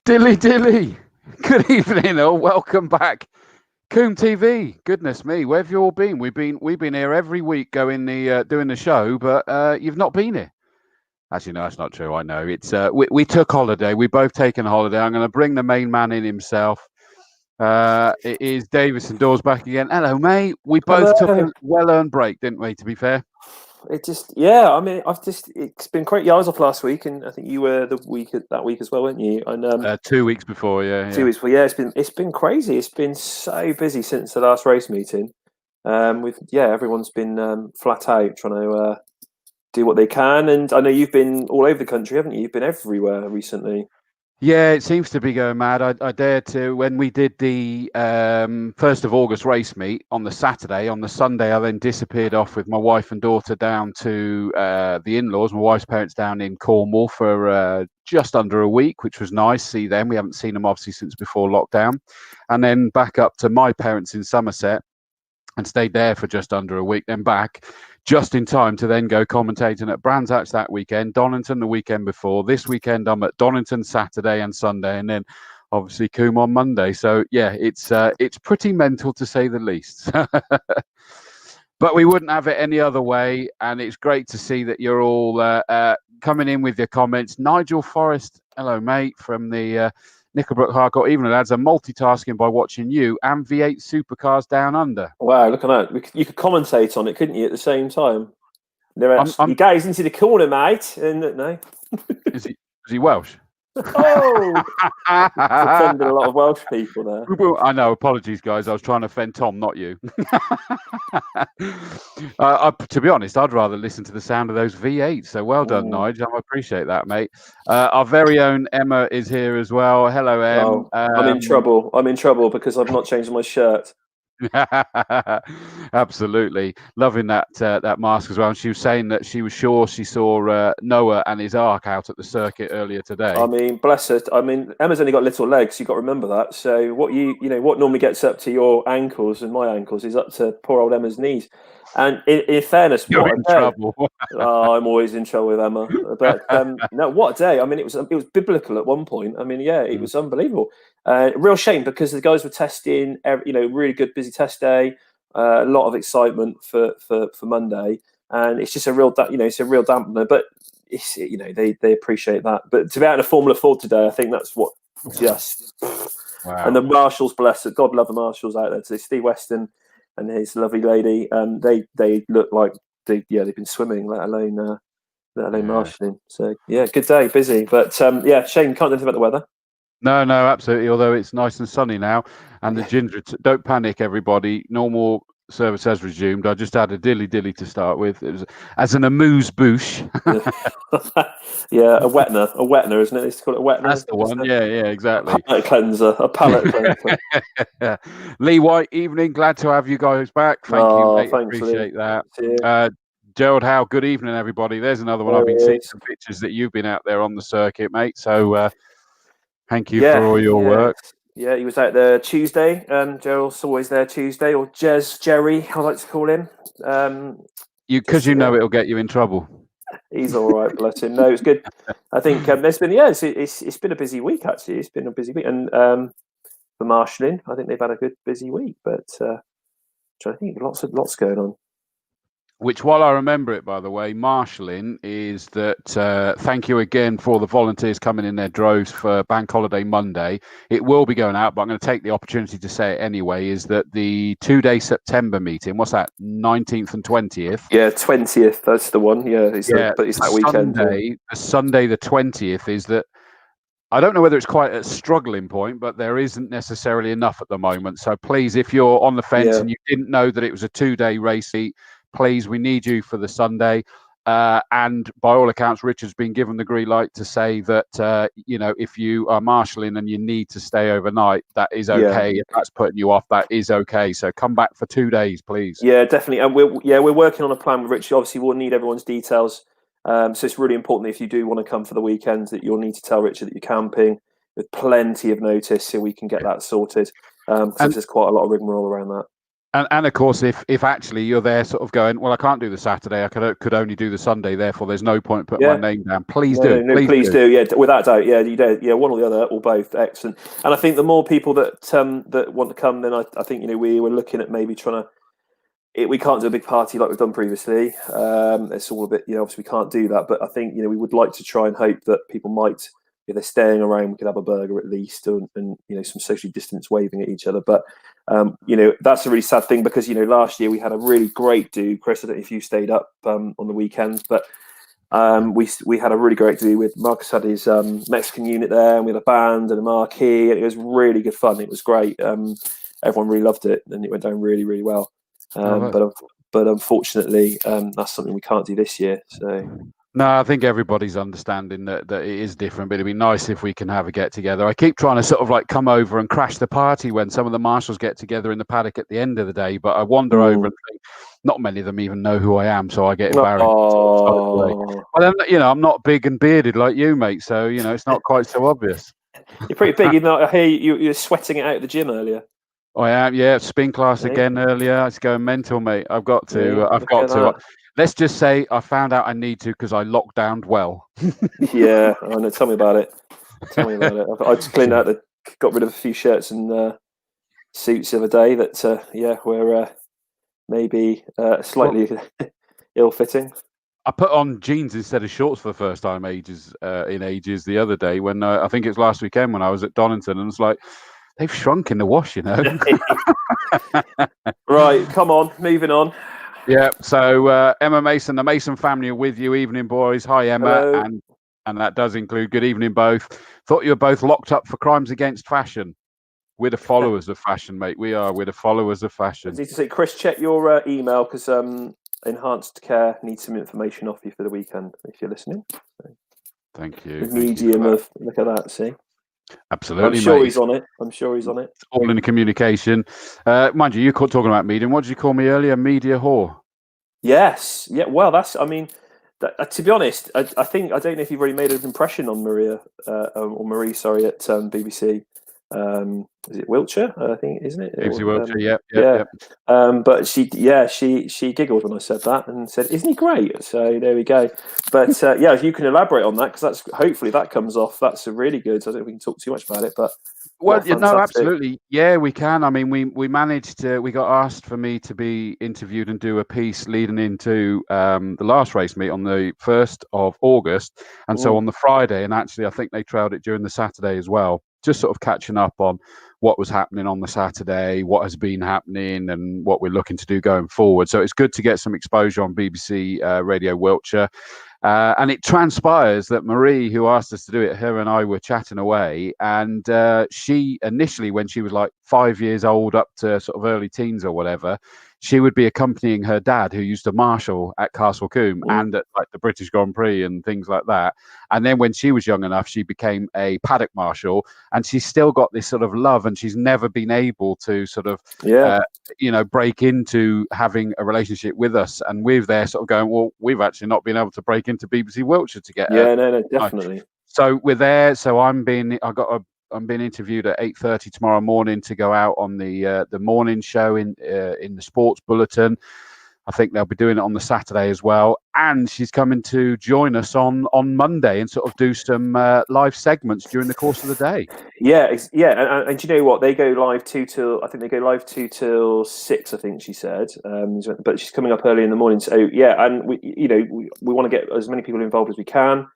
Dilly dilly. Good evening, all. Welcome back. COMBE TV. Goodness me, where have you all been? We've been here every week doing the show, but you've not been here. Actually, no, that's not true. I know it's we took holiday. We both taken a holiday. I'm going to bring the main man in himself. It is Davis and Dawes back again. Hello, mate. We both took a well-earned break, didn't we? To be fair. It's been great. Yeah, I was off last week, and I think you were that week as well, weren't you? And 2 weeks before, yeah. 2 weeks before, yeah. It's been crazy. It's been so busy since the last race meeting. Everyone's been flat out trying to do what they can, and I know you've been all over the country, haven't you? You've been everywhere recently. Yeah, it seems to be going mad. I dared to, when we did the 1st of August race meet on the Saturday. On the Sunday, I then disappeared off with my wife and daughter down to the in-laws, my wife's parents down in Cornwall for just under a week, which was nice. See them. We haven't seen them obviously since before lockdown. And then back up to my parents in Somerset and stayed there for just under a week, then back just in time to then go commentating at Brands Hatch that weekend, Donington the weekend before. This weekend I'm at Donington Saturday and Sunday, and then obviously COMBE on Monday. So yeah, it's pretty mental to say the least. But we wouldn't have it any other way, and it's great to see that you're all coming in with your comments. Nigel Forrest, hello mate, from the Nickelbrook Hardcore Evening Lads, are multitasking by watching you and V8 Supercars Down Under. Wow, look at that! You could commentate on it, couldn't you, at the same time? You guys into the corner, mate. And no, is he Welsh? Oh, offended a lot of Welsh people there. I know. Apologies, guys. I was trying to offend Tom, not you. To be honest, I'd rather listen to the sound of those V8s. So well done, Nigel. I appreciate that, mate. Our very own Emma is here as well. Hello, Em. I'm in trouble. I'm in trouble because I've not changed my shirt. Absolutely loving that mask as well. And she was saying that she was sure she saw Noah and his ark out at the circuit earlier today. I mean, bless her. I mean, Emma's only got little legs. You've got to remember that. So what what normally gets up to your ankles and my ankles is up to poor old Emma's knees. And in fairness, you're in trouble. I'm always in trouble with Emma. But no, what a day! I mean, it was biblical at one point. I mean, yeah, it was unbelievable. Real shame because the guys were testing. Really good, busy test day. A lot of excitement for Monday, and it's just a real it's a real dampener. But it's, they appreciate that. But to be out in a Formula Ford today, I think that's what just. Wow. And the marshals, bless it, God love the marshals out there. So Steve Weston and his lovely lady, they look like they've been swimming, let alone marshalling. So yeah, good day, busy, but shame you can't do anything about the weather. No, absolutely. Although it's nice and sunny now, and the ginger. Don't panic, everybody. Normal service has resumed. I just had a dilly to start with. It was as an amuse bouche. Yeah, a wetner, isn't it? It's called a wetner. That's the one. Yeah, exactly. A palate cleanser. Lee White, evening. Glad to have you guys back. Thank you, mate. Appreciate that. Gerald Howe, good evening, everybody. There's another one. I've been seeing some pictures that you've been out there on the circuit, mate. So thank you for all your work. Yeah, he was out there Tuesday. Gerald's always there Tuesday, or Jerry, I like to call him. Because it'll get you in trouble. He's all right, bless him. No, it's good. I think there's been it's been a busy week actually. It's been a busy week, and for marshalling, I think they've had a good busy week. But I think lots going on. Which, while I remember it, by the way, marshalling is that thank you again for the volunteers coming in their droves for Bank Holiday Monday. It will be going out, but I'm going to take the opportunity to say it anyway, is that the 2-day September meeting, what's that, 19th and 20th? Yeah, 20th, that's the one. Yeah, it's that weekend. Sunday the 20th is that, I don't know whether it's quite a struggling point, but there isn't necessarily enough at the moment. So please, if you're on the fence and you didn't know that it was a 2-day race heat, please, we need you for the Sunday. And by all accounts, Richard's been given the green light to say that, if you are marshalling and you need to stay overnight, that is okay. If that's putting you off, that is okay. So come back for 2 days, please. Yeah, definitely. And we're working on a plan with Richard. Obviously, we'll need everyone's details. So it's really important that if you do want to come for the weekend, that you'll need to tell Richard that you're camping with plenty of notice so we can get that sorted. Because there's quite a lot of rigmarole around that. And of course, if actually you're there sort of going, well, I can't do the Saturday, I could only do the Sunday, therefore there's no point putting my name down. Please do. Please do. Yeah, without doubt. Yeah, you do. Yeah, one or the other, or both. Excellent. And I think the more people that that want to come, then I think we were looking at maybe trying to. We can't do a big party like we've done previously. It's all a bit, obviously we can't do that. But I think we would like to try and hope that people might, if they're staying around, we could have a burger at least, and some socially distance waving at each other. But that's a really sad thing because last year we had a really great do. Chris, I don't know if you stayed up on the weekend, but we had a really great do with Marcus had his Mexican unit there, and we had a band and a marquee, and it was really good fun. It was great. Everyone really loved it, and it went down really, really well. But unfortunately, that's something we can't do this year. So. No, I think everybody's understanding that it is different, but it'd be nice if we can have a get together. I keep trying to sort of like come over and crash the party when some of the marshals get together in the paddock at the end of the day, but I wander over and think not many of them even know who I am, so I get embarrassed. Well, then, I'm not big and bearded like you, mate, so it's not quite so obvious. You're pretty big, even though I hear you're sweating it out at the gym earlier. I am, yeah. Spin class again earlier. It's going mental, mate. I've got to. Let's just say I found out I need to because I locked down well. Yeah, I know. Tell me about it. I just cleaned out got rid of a few shirts and suits the other day that were maybe slightly ill-fitting. I put on jeans instead of shorts for the first time in ages the other day when I think it was last weekend when I was at Donington, and it's like they've shrunk in the wash, Right, come on, moving on. Yeah, so Emma Mason, the Mason family are with you. Evening, boys. Hi, Emma. Hello. And that does include good evening, both. Thought you were both locked up for crimes against fashion. We're the followers of fashion, mate. We're the followers of fashion. I need to say, Chris, check your email because Enhanced Care needs some information off you for the weekend if you're listening. So, thank you. The medium of, look at that, see? Absolutely, I'm sure mate. he's on it. It's all in the communication. Mind you, talking about medium. What did you call me earlier? Media whore. Yes. Yeah. Well, to be honest, I think I don't know if you've already made an impression on Marie, at BBC. Is it Wiltshire? I think, isn't it? BBC Wiltshire. Yeah. But she giggled when I said that and said, "Isn't he great?" So there we go. But if you can elaborate on that, because hopefully that comes off. That's a really good. I don't think we can talk too much about it, but. Well, no, absolutely. Yeah, we can. I mean, we managed to. We got asked for me to be interviewed and do a piece leading into the last race meet on the 1st of August, and so on the Friday. And actually, I think they trailed it during the Saturday as well. Just sort of catching up on what was happening on the Saturday, what has been happening, and what we're looking to do going forward. So it's good to get some exposure on BBC Radio Wiltshire. And it transpires that Marie, who asked us to do it, her and I were chatting away. And she initially, when she was like 5 years old up to sort of early teens or whatever, she would be accompanying her dad, who used to marshal at Castle Combe and at like the British Grand Prix and things like that. And then when she was young enough, she became a paddock marshal, and she's still got this sort of love, and she's never been able to sort of, break into having a relationship with us. And we're there sort of going, well, we've actually not been able to break into BBC Wiltshire to get. No, definitely. So we're there. So I'm being interviewed at 8:30 tomorrow morning to go out on the morning show in the Sports Bulletin. I think they'll be doing it on the Saturday as well. And she's coming to join us on Monday and sort of do some live segments during the course of the day. Yeah. And do you know what? They go live 2 till 6, I think she said. But she's coming up early in the morning. So, yeah, and we want to get as many people involved as we can.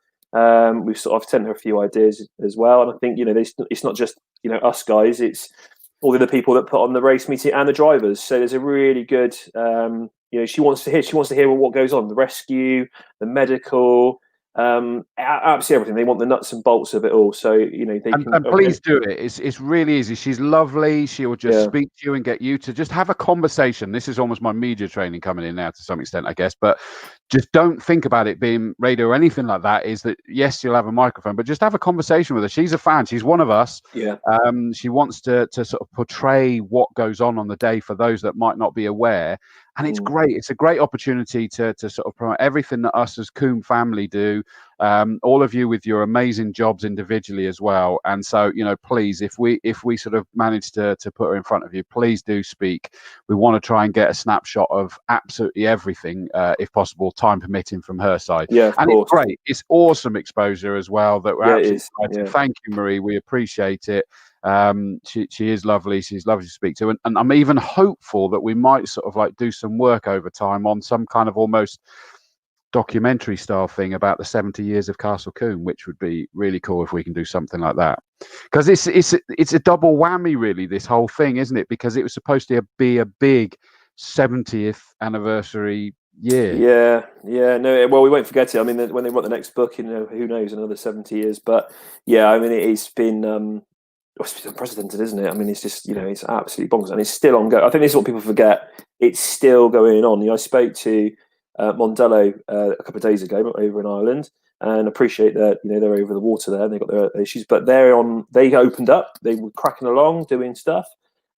We've sort of sent her a few ideas as well. And I think, it's not just, us guys, it's all the other people that put on the race meeting and the drivers. So there's a really good, she wants to hear what goes on, the rescue, the medical, absolutely everything. They want the nuts and bolts of it all. So, and please do it. It's really easy. She's lovely. She will just speak to you and get you to just have a conversation. This is almost my media training coming in now to some extent, I guess, but just don't think about it being radio or anything like that. Is that, yes, you'll have a microphone, but just have a conversation with her. She's a fan. She's one of us. Yeah. She wants to sort of portray what goes on the day for those that might not be aware. And it's great. It's a great opportunity to sort of promote everything that us as Combe family do all of you with your amazing jobs individually as well. And so, please, if we sort of manage to put her in front of you, please do speak. We want to try and get a snapshot of absolutely everything, if possible, time permitting, from her side. Yeah, of and course. It's great. It's awesome exposure as well that we're absolutely excited. Yeah. Thank you, Marie. We appreciate it. She is lovely. She's lovely to speak to, and I'm even hopeful that we might sort of like do some work over time on some kind of almost documentary style thing about the 70 years of Castle Combe, which would be really cool if we can do something like that, because it's a double whammy really, this whole thing, isn't it? Because it was supposed to be a big 70th anniversary year. Yeah. No, well, we won't forget it. I mean, when they write the next book in, who knows, another 70 years. But yeah, I mean, it's been unprecedented, isn't it? I mean, it's just, it's absolutely bonkers, and it's still ongoing. I think this is what people forget. It's still going on. I spoke to Mondello a couple of days ago over in Ireland, and appreciate that they're over the water there and they've got their issues, but they opened up. They were cracking along, doing stuff.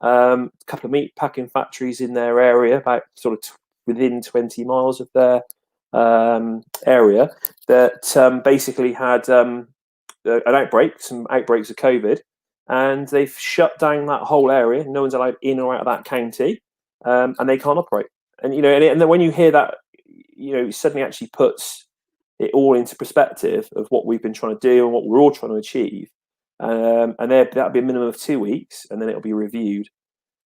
A couple of meat packing factories in their area, about sort of within 20 miles of their area, that basically had some outbreaks of COVID, and they've shut down that whole area. No one's allowed in or out of that county, and they can't operate. And and then when you hear that, it suddenly actually puts it all into perspective of what we've been trying to do and what we're all trying to achieve. And that'll be a minimum of 2 weeks, and then it'll be reviewed.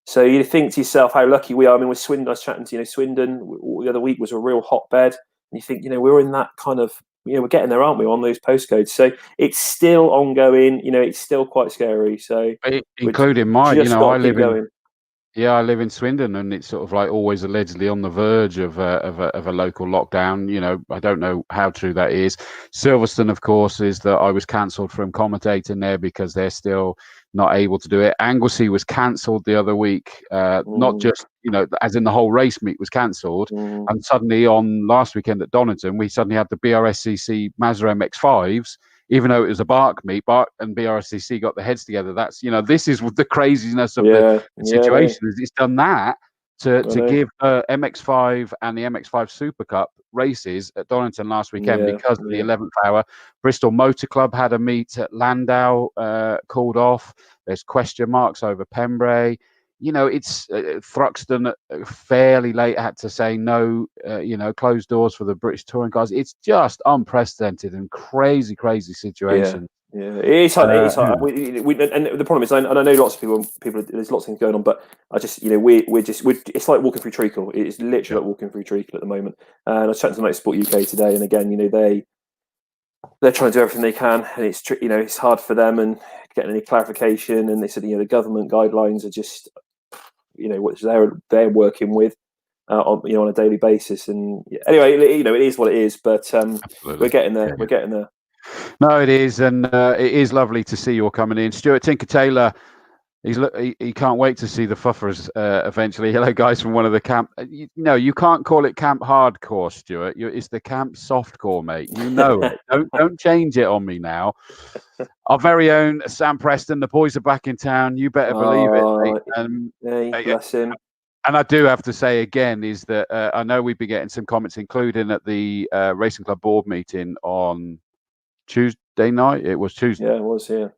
So you think to yourself how lucky we are. I mean, with Swindon, I was chatting to Swindon the other week, was a real hotbed, and you think we're in that kind of we're getting there, aren't we, on those postcodes? So it's still ongoing. It's still quite scary. So including mine, I live in Swindon, and it's sort of like always allegedly on the verge of a local lockdown. I don't know how true that is. Silverstone, of course, is that I was cancelled from commentating there because they're still not able to do it. Anglesey was cancelled the other week, not just as in the whole race meet was cancelled, and suddenly on last weekend at Donington we suddenly had the BRSCC Mazda MX-5s. Even though it was a Bark meet, Bark and BRSCC got their heads together. That's this is the craziness of the situation. Is it's done that to give MX-5 and the MX-5 Super Cup races at Donington last weekend because of the 11th hour. Bristol Motor Club had a meet at Landau called off. There's question marks over Pembrey. It's Thruxton fairly late had to say no, closed doors for the British touring cars. It's just unprecedented and crazy situation. Yeah, it is hard. It is hard. And the problem is, and I know lots of people. There's lots of things going on, but I just, it's like walking through treacle. It's literally like walking through treacle at the moment. And I was chatting to Motorsport UK today, and again, they're trying to do everything they can, and it's it's hard for them and getting any clarification. And they said, the government guidelines are just, what they're working with on a daily basis. And anyway, it is what it is. But we're getting there. We're getting there. No, it is, and it is lovely to see you're coming in. Stuart Tinker Taylor, he can't wait to see the Fuffers eventually. Hello, guys from one of the camp. You can't call it camp hardcore, Stuart. It's the camp softcore, mate. It. Don't change it on me now. Our very own Sam Preston. The boys are back in town. You better believe it. Mate. Bless him. And I do have to say again is that I know we've been getting some comments, including at the Racing Club board meeting on Tuesday night. It was Tuesday. Yeah, it was. Yeah.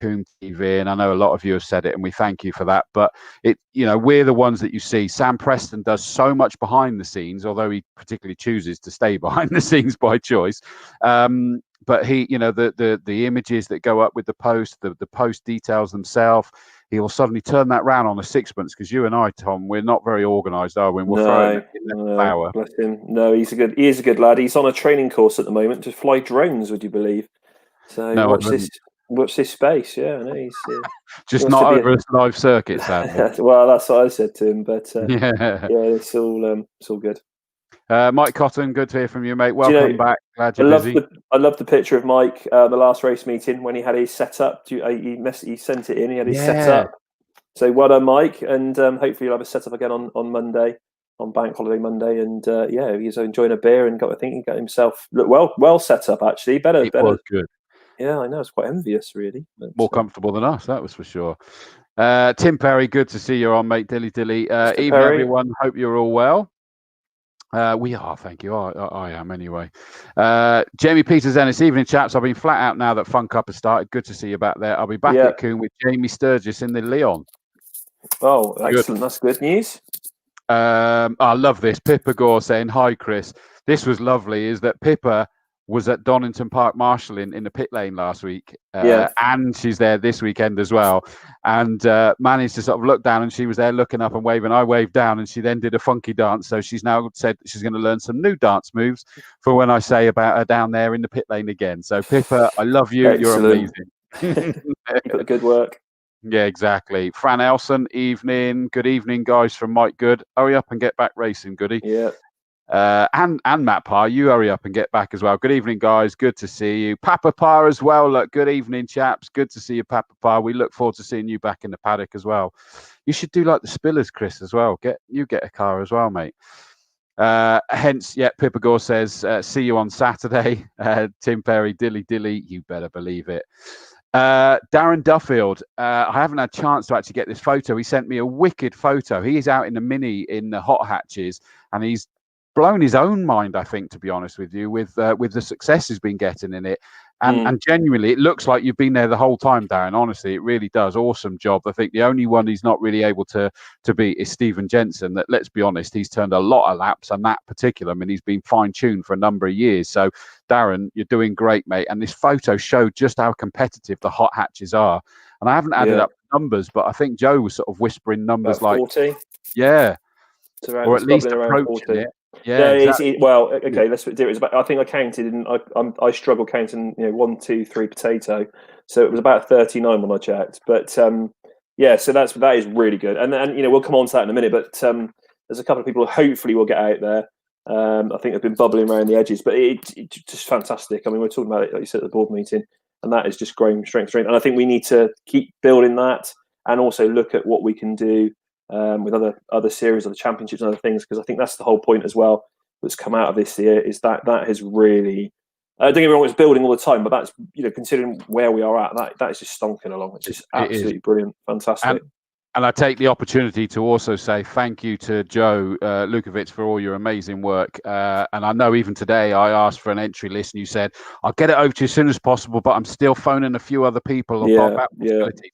Combe TV, and I know a lot of you have said it, and we thank you for that. But we're the ones that you see. Sam Preston does so much behind the scenes, although he particularly chooses to stay behind the scenes by choice. But he, the images that go up with the post, the post details themselves. He will suddenly turn that round on a sixpence, because you and I, Tom, we're not very organised, are we? We're throwing it in the flower. Bless him. No, he is a good lad. He's on a training course at the moment to fly drones. Would you believe? So watch this space. Yeah, I know he's just not over a live circuit, sadly. Well, that's what I said to him. But it's all good. Mike Cotton, good to hear from you, mate. Welcome back. Glad you're busy. I love the picture of Mike the last race meeting when he had his setup. He sent it in. He had his setup. So well done, Mike, and hopefully you'll have a setup again on Monday, on Bank Holiday Monday. And he's enjoying a beer and he got himself look well set up. Actually, better. Was good. Yeah, I know. It's quite envious, really. But, more comfortable than us, that was for sure. Tim Perry, good to see you on, mate. Dilly. Evening, everyone. Hope you're all well. We are, thank you. I am anyway. Jamie Peters, Ennis, evening chaps. I've been flat out now that Fun Cup has started. Good to see you back there. I'll be back Yeah. at Combe with Jamie Sturgis in the Leon. Oh, excellent. Good. That's good news. I love this. Pippa Gore saying, hi, Chris. This was lovely, is that Pippa was at Donington Park marshalling in the pit lane last week. And she's there this weekend as well. And managed to sort of look down, and she was there looking up and waving. I waved down, and she then did a funky dance. So she's now said she's going to learn some new dance moves for when I say about her down there in the pit lane again. So Pippa, I love you. Excellent. You're amazing. Keep up the good work. Yeah, exactly. Fran Elson, evening. Good evening, guys, from Mike Good. Hurry up and get back racing, Goody. Yeah. And Matt Parr, you hurry up and get back as well. Good evening, guys. Good to see you. Papa Parr as well. Look, good evening, chaps. Good to see you, Papa Parr. We look forward to seeing you back in the paddock as well. You should do like the Spillers, Chris, as well. Get a car as well, mate. Hence, yeah, Pippa Gore says, see you on Saturday. Tim Perry, dilly, you better believe it. Darren Duffield, I haven't had a chance to actually get this photo. He sent me a wicked photo. He is out in the Mini in the hot hatches, and he's blown his own mind, I think, to be honest with you, with the success he's been getting in it. And genuinely, it looks like you've been there the whole time, Darren. Honestly, it really does. Awesome job. I think the only one he's not really able to beat is Stephen Jensen. That, let's be honest, he's turned a lot of laps, and that particular, I mean, he's been fine-tuned for a number of years. So, Darren, you're doing great, mate. And this photo showed just how competitive the hot hatches are. And I haven't added up numbers, but I think Joe was sort of whispering numbers about 40. Yeah. Or at least approaching it. Yeah, exactly. Well, okay, let's do it. It's about, I think I counted, and I struggle counting. 1, 2, 3 potato. So it was about 39 when I checked. But yeah, so that is really good. And we'll come on to that in a minute. But there's a couple of people who hopefully will get out there. I think have been bubbling around the edges, but it's just fantastic. I mean, we're talking about it, like you said, at the board meeting, and that is just growing strength. And I think we need to keep building that, and also look at what we can do with other series, other championships, and other things, because I think that's the whole point as well that's come out of this year, is that has really. Don't get me wrong, it's building all the time, but that's considering where we are at, that is just stonking along. It's just absolutely brilliant, fantastic. And I take the opportunity to also say thank you to Joe Lukovic for all your amazing work. And I know even today I asked for an entry list, and you said, I'll get it over to you as soon as possible, but I'm still phoning a few other people about possibilities.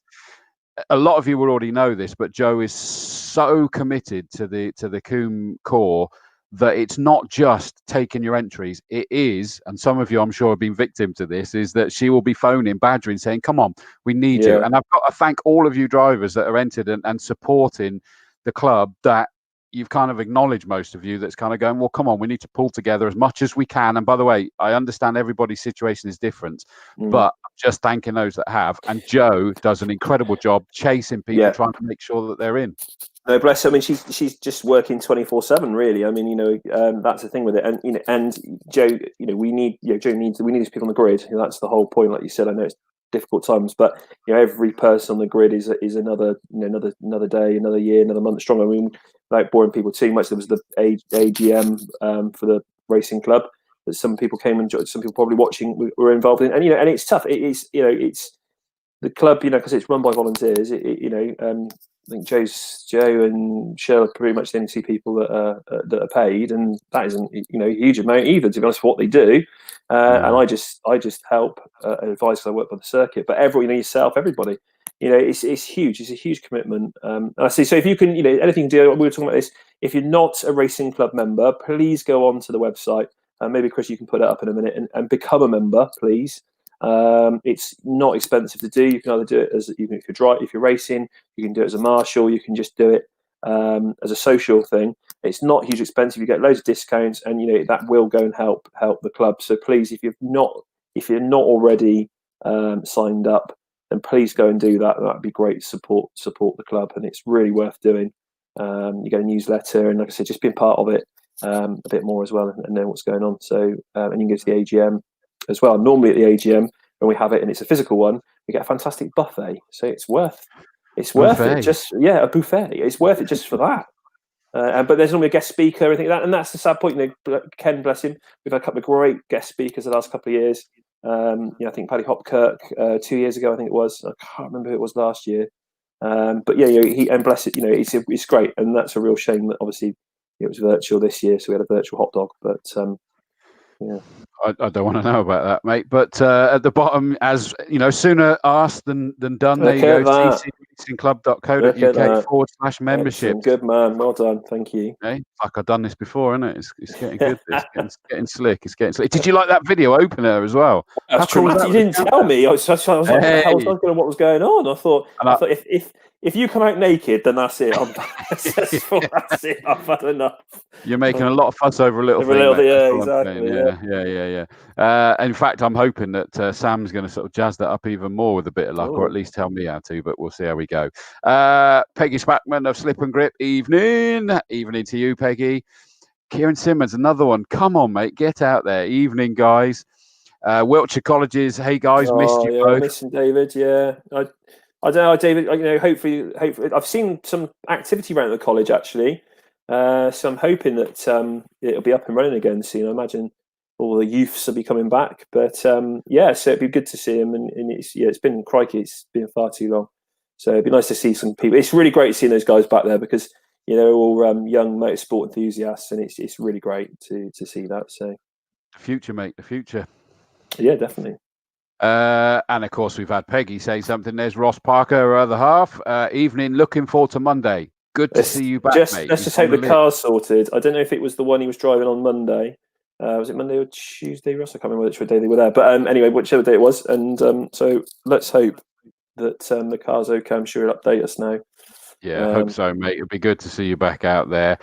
A lot of you will already know this, but Joe is so committed to the Combe core that it's not just taking your entries. It is, and some of you I'm sure have been victim to this, is that she will be phoning, badgering, saying, come on, we need you. And I've got to thank all of you drivers that are entered and supporting the club, that you've kind of acknowledged, most of you, that's kind of going, well, come on, we need to pull together as much as we can. And by the way, I understand everybody's situation is different, but I'm just thanking those that have. And Joe does an incredible job chasing people, trying to make sure that they're in. No, bless her. I mean, she's just working 24/7, really. I mean, that's the thing with it. And Joe, we need these people on the grid. That's the whole point. Like you said, I know it's difficult times, but every person on the grid is another another day, another year, another month stronger. I mean, without boring people too much, there was the AGM for the racing club that some people came and some people probably watching were involved in, and and it's tough. It's the club, because it's run by volunteers. I think Joe and Cheryl are pretty much the only two people that are paid, and that isn't a huge amount either, to be honest, for what they do. And I just help advise, because I work by the circuit. But yourself, everybody, it's huge. It's a huge commitment. And I see. So if you can, anything to do, we were talking about this. If you're not a racing club member, please go on to the website. Maybe Chris, you can put it up in a minute and become a member, please. It's not expensive to do. You can either do it even if you're racing, you can do it as a marshal, you can just do it as a social thing. It's not hugely expensive. You get loads of discounts, and that will go and help the club. So please, if you're not already signed up, then please go and do that. That'd be great. Support the club, and it's really worth doing. You get a newsletter, and like I said, just being part of it a bit more as well, and know what's going on. So and you can go to the AGM as well. Normally at the AGM, when we have it and it's a physical one, we get a fantastic buffet. So it's worth it. Just a buffet. It's worth it just for that. But there's normally a guest speaker, everything like that, and that's the sad point. Ken, bless him, we've had a couple of great guest speakers the last couple of years. I think Paddy Hopkirk 2 years ago, I think it was. I can't remember who it was last year. But he, and bless it, it's great, and that's a real shame that obviously it was virtual this year, so we had a virtual hot dog. But yeah. I don't want to know about that, mate. But at the bottom, as you know, sooner asked than done. Look there you go. at that. ccracingclub.co.uk/membership. Good man. Well done. Thank you. Hey, fuck, I've done this before, isn't it? It's getting good. It's getting slick. It's getting slick. Did you like that video opener as well? That's traumatic. You didn't tell me. I was like, what the hell was I going? What was going on? I thought if you come out naked, then that's it. I'm successful. That's it. I've had enough. You're making a lot of fuss over a little thing. Yeah, exactly. Yeah. In fact, I'm hoping that Sam's going to sort of jazz that up even more with a bit of luck, or at least tell me how to. But we'll see how we go. Peggy Spackman of Slip and Grip. Evening to you, Peggy. Kieran Simmons, another one. Come on, mate, get out there. Evening, guys. Wiltshire Colleges. Hey, guys, missed you both. Missing David. Yeah. I don't know, David. Hopefully, I've seen some activity around the college actually, so I'm hoping that it'll be up and running again soon. I imagine all the youths will be coming back, but so it'd be good to see him. And it's been it's been far too long, so it'd be nice to see some people. It's really great seeing those guys back there because they're all young motorsport enthusiasts, and it's really great to see that. So the future, mate, the future. Yeah, definitely. And of course, we've had Peggy say something. There's Ross Parker, her other half. Evening, looking forward to Monday. Good to see you back, mate. Let's just hope the car's sorted. I don't know if it was the one he was driving on Monday. Was it Monday or Tuesday, Ross? I can't remember which day they were there. But anyway, whichever day it was. And so let's hope that the car's okay. I'm sure he'll update us now. Yeah, I hope so, mate. It'll be good to see you back out there.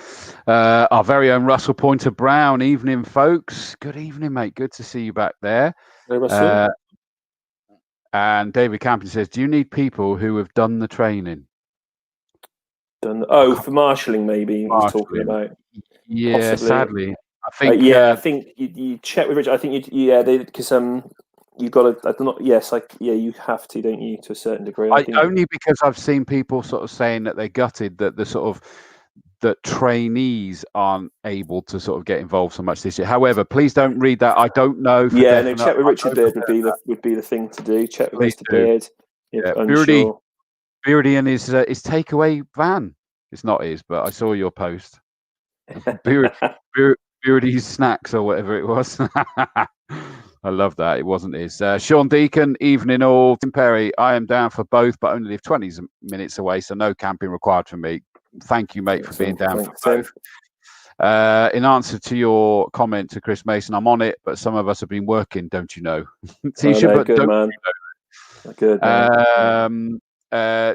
Our very own Russell Pointer Brown. Evening, folks. Good evening, mate. Good to see you back there. Hey, Russell. And David Campion says, do you need people who have done the training? For marshalling, maybe he's talking about. Yeah, possibly. Sadly. I think you check with Richard. I think because you've got to. You have to, don't you, to a certain degree? Only because I've seen people sort of saying that they're gutted that the sort of that trainees aren't able to sort of get involved so much this year. However, please don't read that. I don't know. Check with Richard Beard would be the thing to do. Check with Mr. Beard. Beardy and his takeaway van. It's not his, but I saw your post. Beardy's snacks or whatever it was. I love that. It wasn't his. Sean Deacon, evening all. Tim Perry, I am down for both, but only live 20 minutes away, so no camping required for me. Thank you, mate, for being down for both. In answer to your comment to Chris Mason, I'm on it, but some of us have been working, don't you know? Good man. Good man.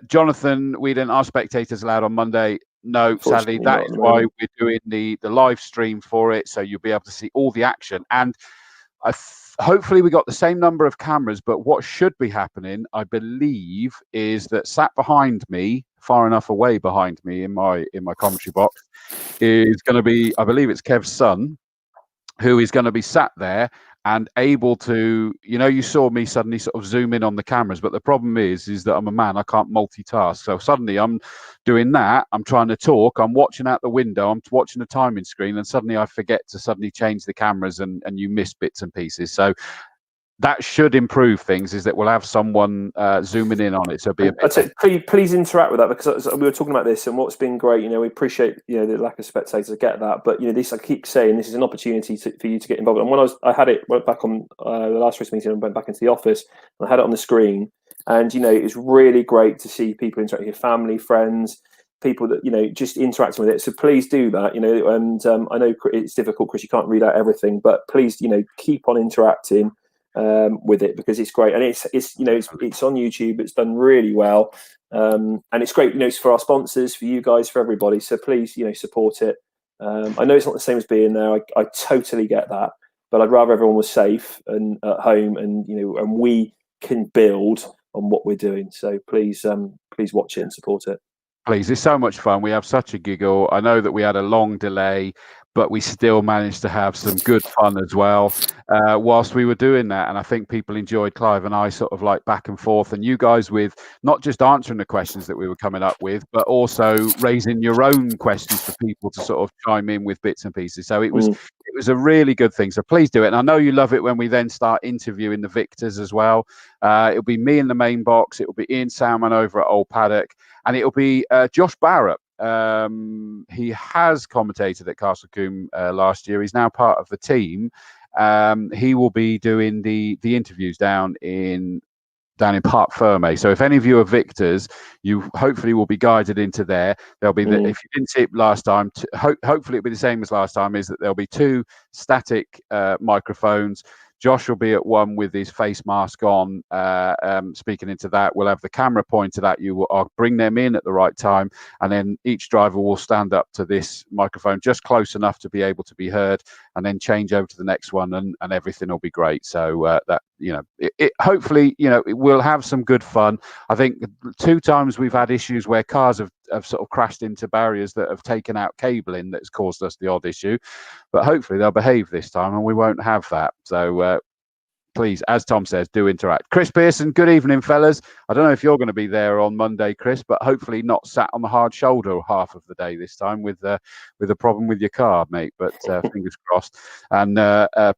Jonathan, we didn't. Are spectators allowed on Monday? No, sadly. That is why we're doing the live stream for it, so you'll be able to see all the action. And hopefully we got the same number of cameras, but what should be happening, I believe, is that sat behind me, far enough away behind me in my commentary box, is going to be, I believe it's Kev's son, who is going to be sat there and able to, you saw me suddenly sort of zoom in on the cameras, but the problem is that I'm a man, I can't multitask. So suddenly I'm doing that, I'm trying to talk, I'm watching out the window, I'm watching the timing screen, and suddenly I forget to suddenly change the cameras and you miss bits and pieces. So that should improve things, is that we'll have someone zooming in on it. So please interact with that, because we were talking about this, and what's been great, we appreciate the lack of spectators. I get that, but this, I keep saying, this is an opportunity for you to get involved. And when went back on the last race meeting and went back into the office, and I had it on the screen, and it's really great to see people interacting with your family, friends, people that just interacting with it. So please do that, and I know it's difficult, Chris, you can't read out everything, but please keep on interacting with it, because it's great, and it's on YouTube. It's done really well, and it's great. It's for our sponsors, for you guys, for everybody. So please, support it. I know it's not the same as being there. I totally get that, but I'd rather everyone was safe and at home, and and we can build on what we're doing. So please watch it and support it. Please, it's so much fun. We have such a giggle. I know that we had a long delay, but we still managed to have some good fun as well whilst we were doing that. And I think people enjoyed Clive and I sort of like back and forth, and you guys with not just answering the questions that we were coming up with, but also raising your own questions for people to sort of chime in with bits and pieces. So it was a really good thing. So please do it. And I know you love it when we then start interviewing the victors as well. It'll be me in the main box. It will be Ian Salmon over at Old Paddock. And it'll be Josh Barrett he has commentated at Castle Combe last year. He's now part of the team. He will be doing the interviews down in Parc Fermé. So if any of you are victors, you hopefully will be guided into there. There'll be if you didn't see it last time, hopefully it'll be the same as last time. Is that there'll be 2 static microphones. Josh will be at one with his face mask on, speaking into that. We'll have the camera pointed at you. I'll bring them in at the right time, and then each driver will stand up to this microphone just close enough to be able to be heard, and then change over to the next one, and everything will be great. So that it hopefully it will have some good fun. I think 2 times we've had issues where cars have sort of crashed into barriers that have taken out cabling that's caused us the odd issue, but hopefully they'll behave this time and we won't have that. So please, as Tom says, do interact. Chris Pearson, good evening, fellas. I don't know if you're going to be there on Monday, Chris, but hopefully not sat on the hard shoulder half of the day this time with a problem with your car, mate. But fingers crossed. And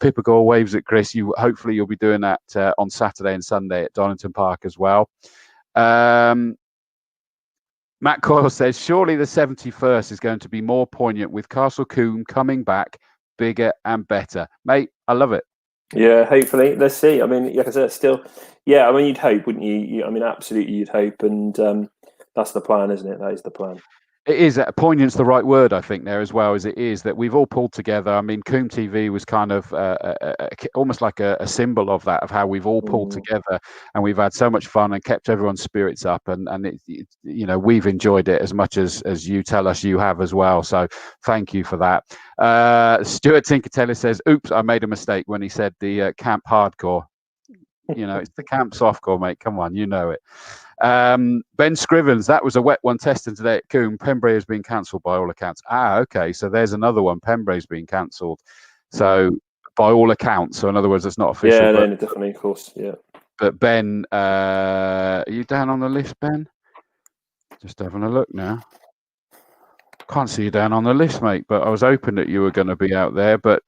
Pippa Gore waves at Chris. Hopefully you'll be doing that on Saturday and Sunday at Donington Park as well. Matt Coyle says, surely the 71st is going to be more poignant with Castle Combe coming back bigger and better. Mate, I love it. Yeah, hopefully. Let's see. I mean, like I said, still, I mean, you'd hope, wouldn't you? I mean, absolutely, you'd hope. And that's the plan, isn't it? That is the plan. It is. Poignant's the right word, I think, there as well, as it is that we've all pulled together. I mean, Combe TV was kind of almost like a symbol of that, of how we've all pulled together, and we've had so much fun and kept everyone's spirits up, and we've enjoyed it as much as you tell us you have as well. So thank you for that. Stuart Tinkertailor says, "Oops, I made a mistake when he said the camp hardcore. It's the camp softcore, mate. Come on, you know it." Ben Scrivens, that was a wet one testing today at Combe. Pembrey has been cancelled by all accounts. Okay, so there's another one. Pembrey's been cancelled. So by all accounts, so in other words, it's not official. Yeah, no, definitely, of course, yeah. But Ben, are you down on the list, Ben? Just having a look now. Can't see you down on the list, mate, but I was hoping that you were going to be out there. But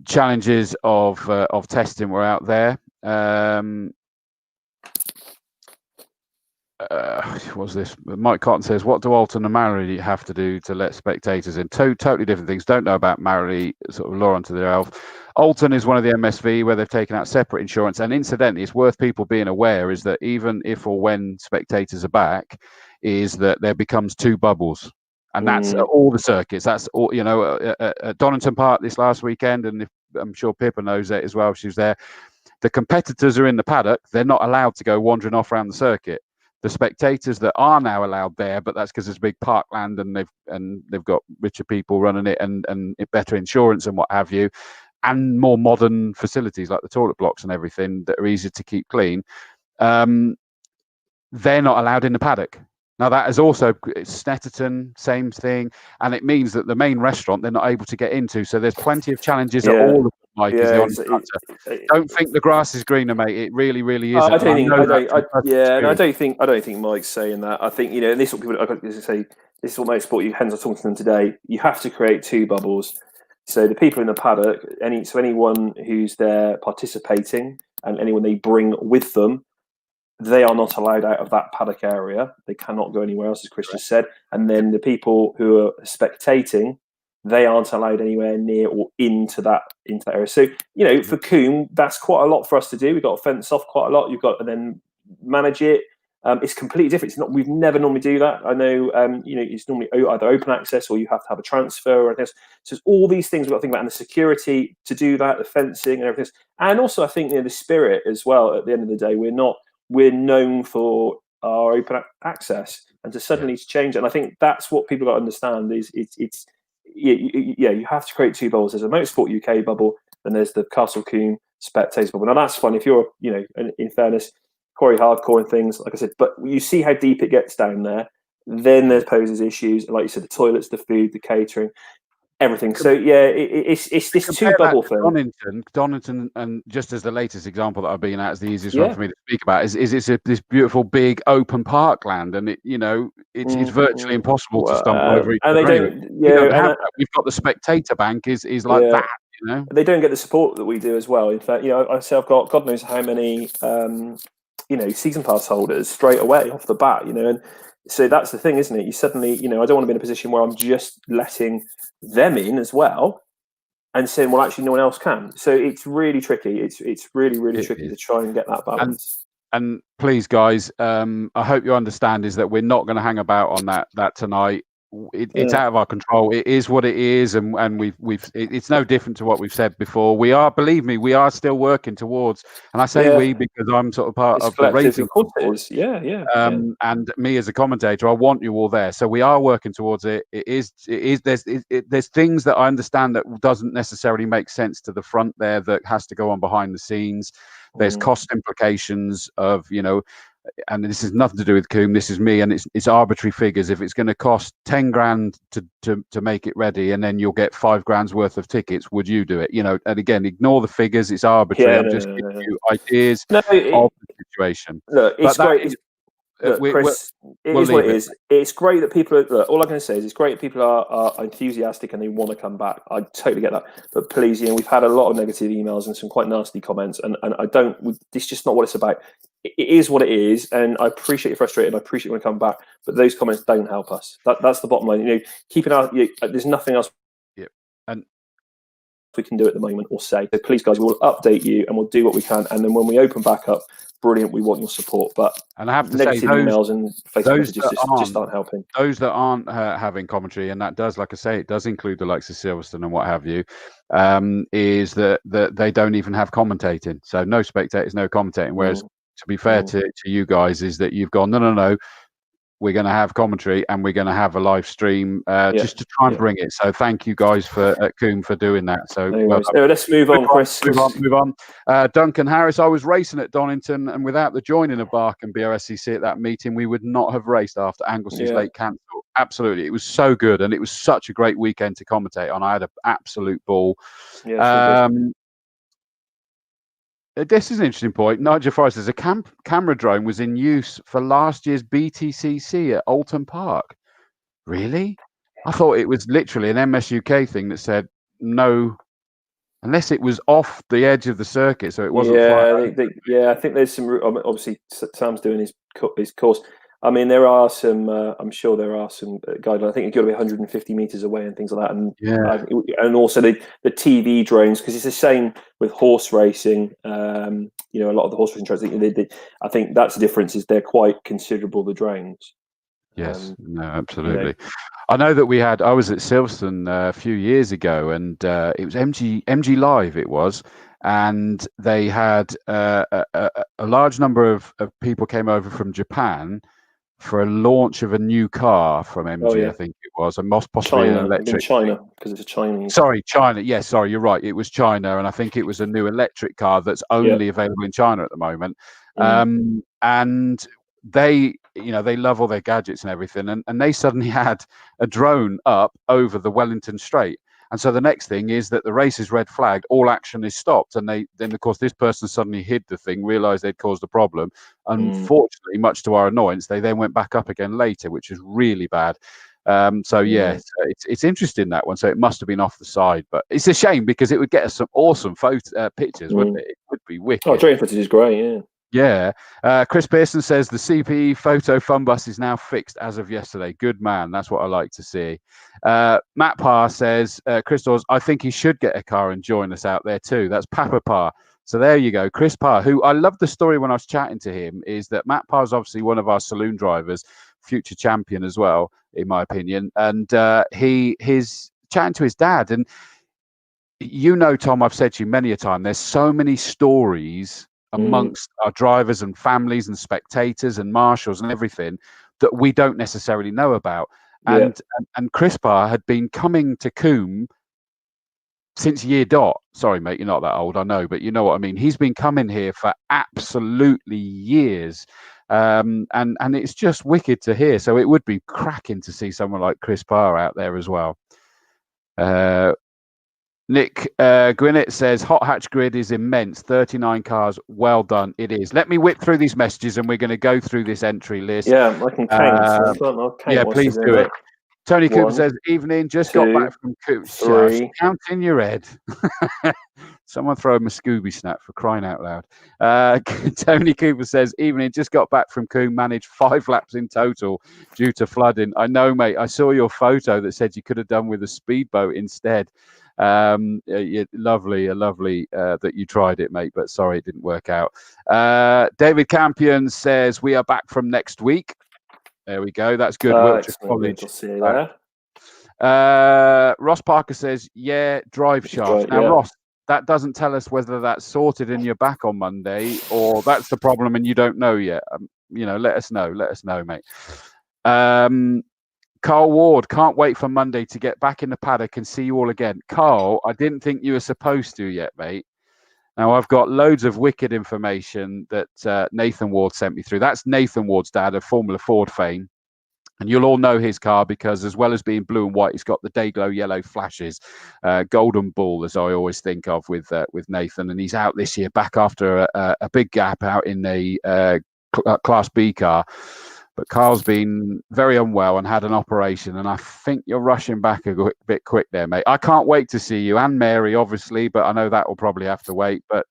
challenges of testing were out there. What's this? Mike Cotton says, what do Alton and Mallory have to do to let spectators in? Totally different things. Don't know about Mallory, sort of law unto their elf. Alton is one of the MSV where they've taken out separate insurance. And incidentally, it's worth people being aware is that even if or when spectators are back, is that there becomes 2 bubbles. And that's all the circuits. That's all, at Donington Park this last weekend. And I'm sure Pippa knows that as well. She was there. The competitors are in the paddock. They're not allowed to go wandering off around the circuit. The spectators that are now allowed there, but that's because there's a big parkland and they've got richer people running it and better insurance and what have you, and more modern facilities like the toilet blocks and everything that are easier to keep clean. They're not allowed in the paddock. Now that is also Snetterton, same thing, and it means that the main restaurant they're not able to get into. So there's plenty of challenges at all of them. Mike, don't think the grass is greener, mate. It really, really isn't. I don't think Mike's saying that. I think and this is what people. I got to say, this is what Motorsport you hens are talking to them today. You have to create 2 bubbles. So the people in the paddock, anyone who's there participating, and anyone they bring with them, they are not allowed out of that paddock area. They cannot go anywhere else, as Chris just said. And then the people who are spectating, they aren't allowed anywhere near or into that area. So, for Combe, that's quite a lot for us to do. We've got to fence off quite a lot. You've got to then manage it. It's completely different. It's not. We've never normally do that. I know. It's normally either open access or you have to have a transfer or anything else. So it's all these things we've got to think about, and the security to do that, the fencing and everything. And also, I think the spirit as well. At the end of the day, we're known for our open access, and to suddenly change it. And I think that's what people got to understand is you have to create 2 bubbles. There's a Motorsport UK bubble, and there's the Castle Combe spectators bubble. Now that's fun if you're, in fairness, quarry hardcore and things, like I said, but you see how deep it gets down there. Then there poses issues, like you said, the toilets, the food, the catering, everything. So it's this 2 bubble thing. Donington, and just as the latest example that I've been at is the easiest one for me to speak about is it's this beautiful big open parkland, and it's virtually impossible to stumble over each other. We've got the spectator bank is like that. They don't get the support that we do as well. In fact, I say I've got God knows how many season pass holders straight away off the bat. And So that's the thing, isn't it? You suddenly, I don't want to be in a position where I'm just letting them in as well and saying, well, actually, no one else can. So it's really tricky. It's really, really tricky to try and get that balance. And please, guys, I hope you understand is that we're not going to hang about on that tonight. It's out of our control. It is what it is, and it's no different to what we've said before. Believe me, we are still working towards, and I say we because I'm sort of part of the racing. Of course it is. Yeah. And me as a commentator, I want you all there. So we are working towards it. It is. There's things that I understand that doesn't necessarily make sense to the front there that has to go on behind the scenes. There's cost implications of, and this has nothing to do with COMBE. This is me, and it's arbitrary figures. If it's going to cost 10 grand to make it ready, and then you'll get 5 grand's worth of tickets, would you do it? And again, ignore the figures. It's arbitrary. I'm just giving you ideas of the situation. Look, it's great. Look, Chris, it is what it is. It's great that people are. Look, all I'm going to say is it's great that people are enthusiastic and they want to come back. I totally get that. But please, we've had a lot of negative emails and some quite nasty comments, and I don't. It's just not what it's about. It is what it is, and I appreciate you're frustrated. I appreciate you want to come back, but those comments don't help us. That's the bottom line. Keeping our. There's nothing else. Yeah, and we can do at the moment or say. So please, guys, we'll update you and we'll do what we can. And then when we open back up, brilliant, we want your support. But and I have to negative say, emails and Facebook messages just aren't helping. Those that aren't having commentary, and that does, like I say, it does include the likes of Silverstone and what have you, is that they don't even have commentating. So no spectators, no commentating. Whereas, to be fair to you guys, is that you've gone, no. We're going to have commentary and we're going to have a live stream just to try and bring it. So thank you guys at COMBE for doing that. So let's move on, Chris. Move on. Duncan Harris, I was racing at Donington, and without the joining of Bark and BRSCC at that meeting, we would not have raced after Anglesey's late cancel. Absolutely. It was so good, and it was such a great weekend to commentate on. I had an absolute ball. This is an interesting point. Nigel Forrest says a camera drone was in use for last year's BTCC at Alton Park. Really? I thought it was literally an MSUK thing that said no, unless it was off the edge of the circuit, so it wasn't. I think there's some. Obviously, Sam's doing his course. I mean, there are some. I'm sure there are some guidelines. I think you've got to be 150 meters away and things like that. And and also the TV drones, because it's the same with horse racing. A lot of the horse racing drones. I think that's the difference. Is they're quite considerable, the drones. Yes, no, absolutely. I know that I was at Silverstone a few years ago, and it was MG Live. It was. And they had a large number of people came over from Japan for a launch of a new car from MG, I think it was, and possibly an electric. China, because it's a Chinese. Sorry, China. Yes, sorry, you're right. It was China, and I think it was a new electric car that's only available in China at the moment. And they love all their gadgets and everything, and they suddenly had a drone up over the Wellington Strait. And so the next thing is that the race is red flagged, all action is stopped. And then, of course, this person suddenly hid the thing, realized they'd caused a problem. Unfortunately, much to our annoyance, they then went back up again later, which is really bad. It's interesting, that one. So it must have been off the side. But it's a shame because it would get us some awesome pictures, wouldn't it? It would be wicked. Oh, drone footage is great, yeah. Yeah. Chris Pearson says the CPE photo fun bus is now fixed as of yesterday. Good man. That's what I like to see. Matt Parr says, Chris Dawes, I think he should get a car and join us out there too. That's Papa Parr. So there you go. Chris Parr, who I loved the story when I was chatting to him, is that Matt Parr is obviously one of our saloon drivers, future champion as well, in my opinion. And he's chatting to his dad. And Tom, I've said to you many a time, there's so many stories amongst our drivers and families and spectators and marshals and everything that we don't necessarily know about. And Chris Parr had been coming to COMBE since year dot. Sorry, mate, you're not that old, I know, but you know what I mean. He's been coming here for absolutely years. And it's just wicked to hear. So it would be cracking to see someone like Chris Parr out there as well. Nick Gwinnett says, Hot Hatch Grid is immense. 39 cars. Well done. It is. Let me whip through these messages and we're going to go through this entry list. Yeah, I can count. Please do it. Tony Cooper says, evening, just got back from Cooper. Count in your head. Someone throw him a Scooby snap for crying out loud. Tony Cooper says, evening, just got back from Combe, managed 5 laps in total due to flooding. I know, mate. I saw your photo that said you could have done with a speedboat instead. Lovely that you tried it, mate, but sorry it didn't work out. David Campion says, we are back from next week. There we go. That's good. Wiltshire College. See you there. Ross Parker says, yeah, drive shaft. Right, now, yeah. Ross, that doesn't tell us whether that's sorted and you're back on Monday or that's the problem and you don't know yet. Let us know. Let us know, mate. Carl Ward, can't wait for Monday to get back in the paddock and see you all again. Carl, I didn't think you were supposed to yet, mate. Now, I've got loads of wicked information that Nathan Ward sent me through. That's Nathan Ward's dad of Formula Ford fame. And you'll all know his car because as well as being blue and white, he's got the Dayglow yellow flashes, golden bull, as I always think of with Nathan. And he's out this year back after a big gap out in the Class B car. But Carl's been very unwell and had an operation. And I think you're rushing back a bit quick there, mate. I can't wait to see you and Mary, obviously, but I know that will probably have to wait. But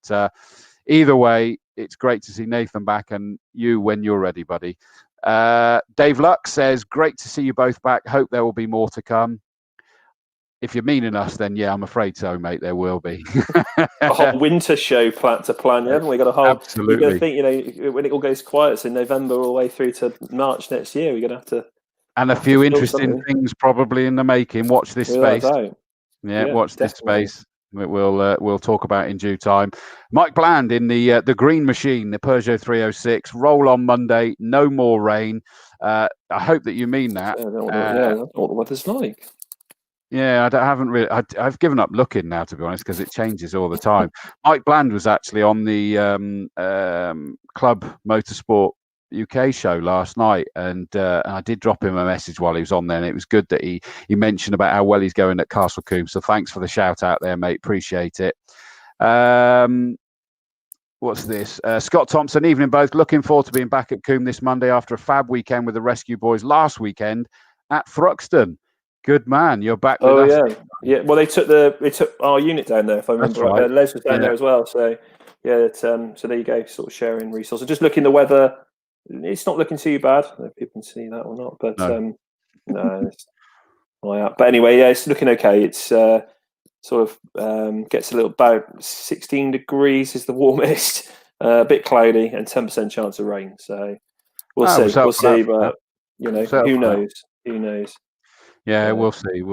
either way, it's great to see Nathan back and you when you're ready, buddy. Dave Luck says, great to see you both back. Hope there will be more to come. If you're meaning us, then yeah, I'm afraid so, mate. There will be. A whole winter show to plan, haven't we? Got a whole. Absolutely. You're going to think, when it all goes quiet, it's in November all the way through to March next year. We're going to have to. And a few interesting things probably in the making. Watch this space. Yeah, watch this space. We'll talk about in due time. Mike Bland in the green machine, the Peugeot 306. Roll on Monday. No more rain. I hope that you mean that. That's what the weather's like. Yeah, I've given up looking now, to be honest, because it changes all the time. Mike Bland was actually on the Club Motorsport UK show last night, and I did drop him a message while he was on there, and it was good that he mentioned about how well he's going at Castle Combe. So thanks for the shout out there, mate. Appreciate it. What's this? Scott Thompson, evening both. Looking forward to being back at Combe this Monday after a fab weekend with the Rescue Boys last weekend at Thruxton. Good man, you're back with us. Yeah. Well, they took our unit down there, if I remember right. Les was down there as well. So yeah, so there you go, sort of sharing resources. Just looking the weather. It's not looking too bad. I don't know if people can see that or not, but no. But anyway, yeah, it's looking okay. It's sort of gets a little about 16 degrees is the warmest, a bit cloudy, and 10% chance of rain. So we'll see. We'll see, but who knows? Who knows? Yeah, we'll see.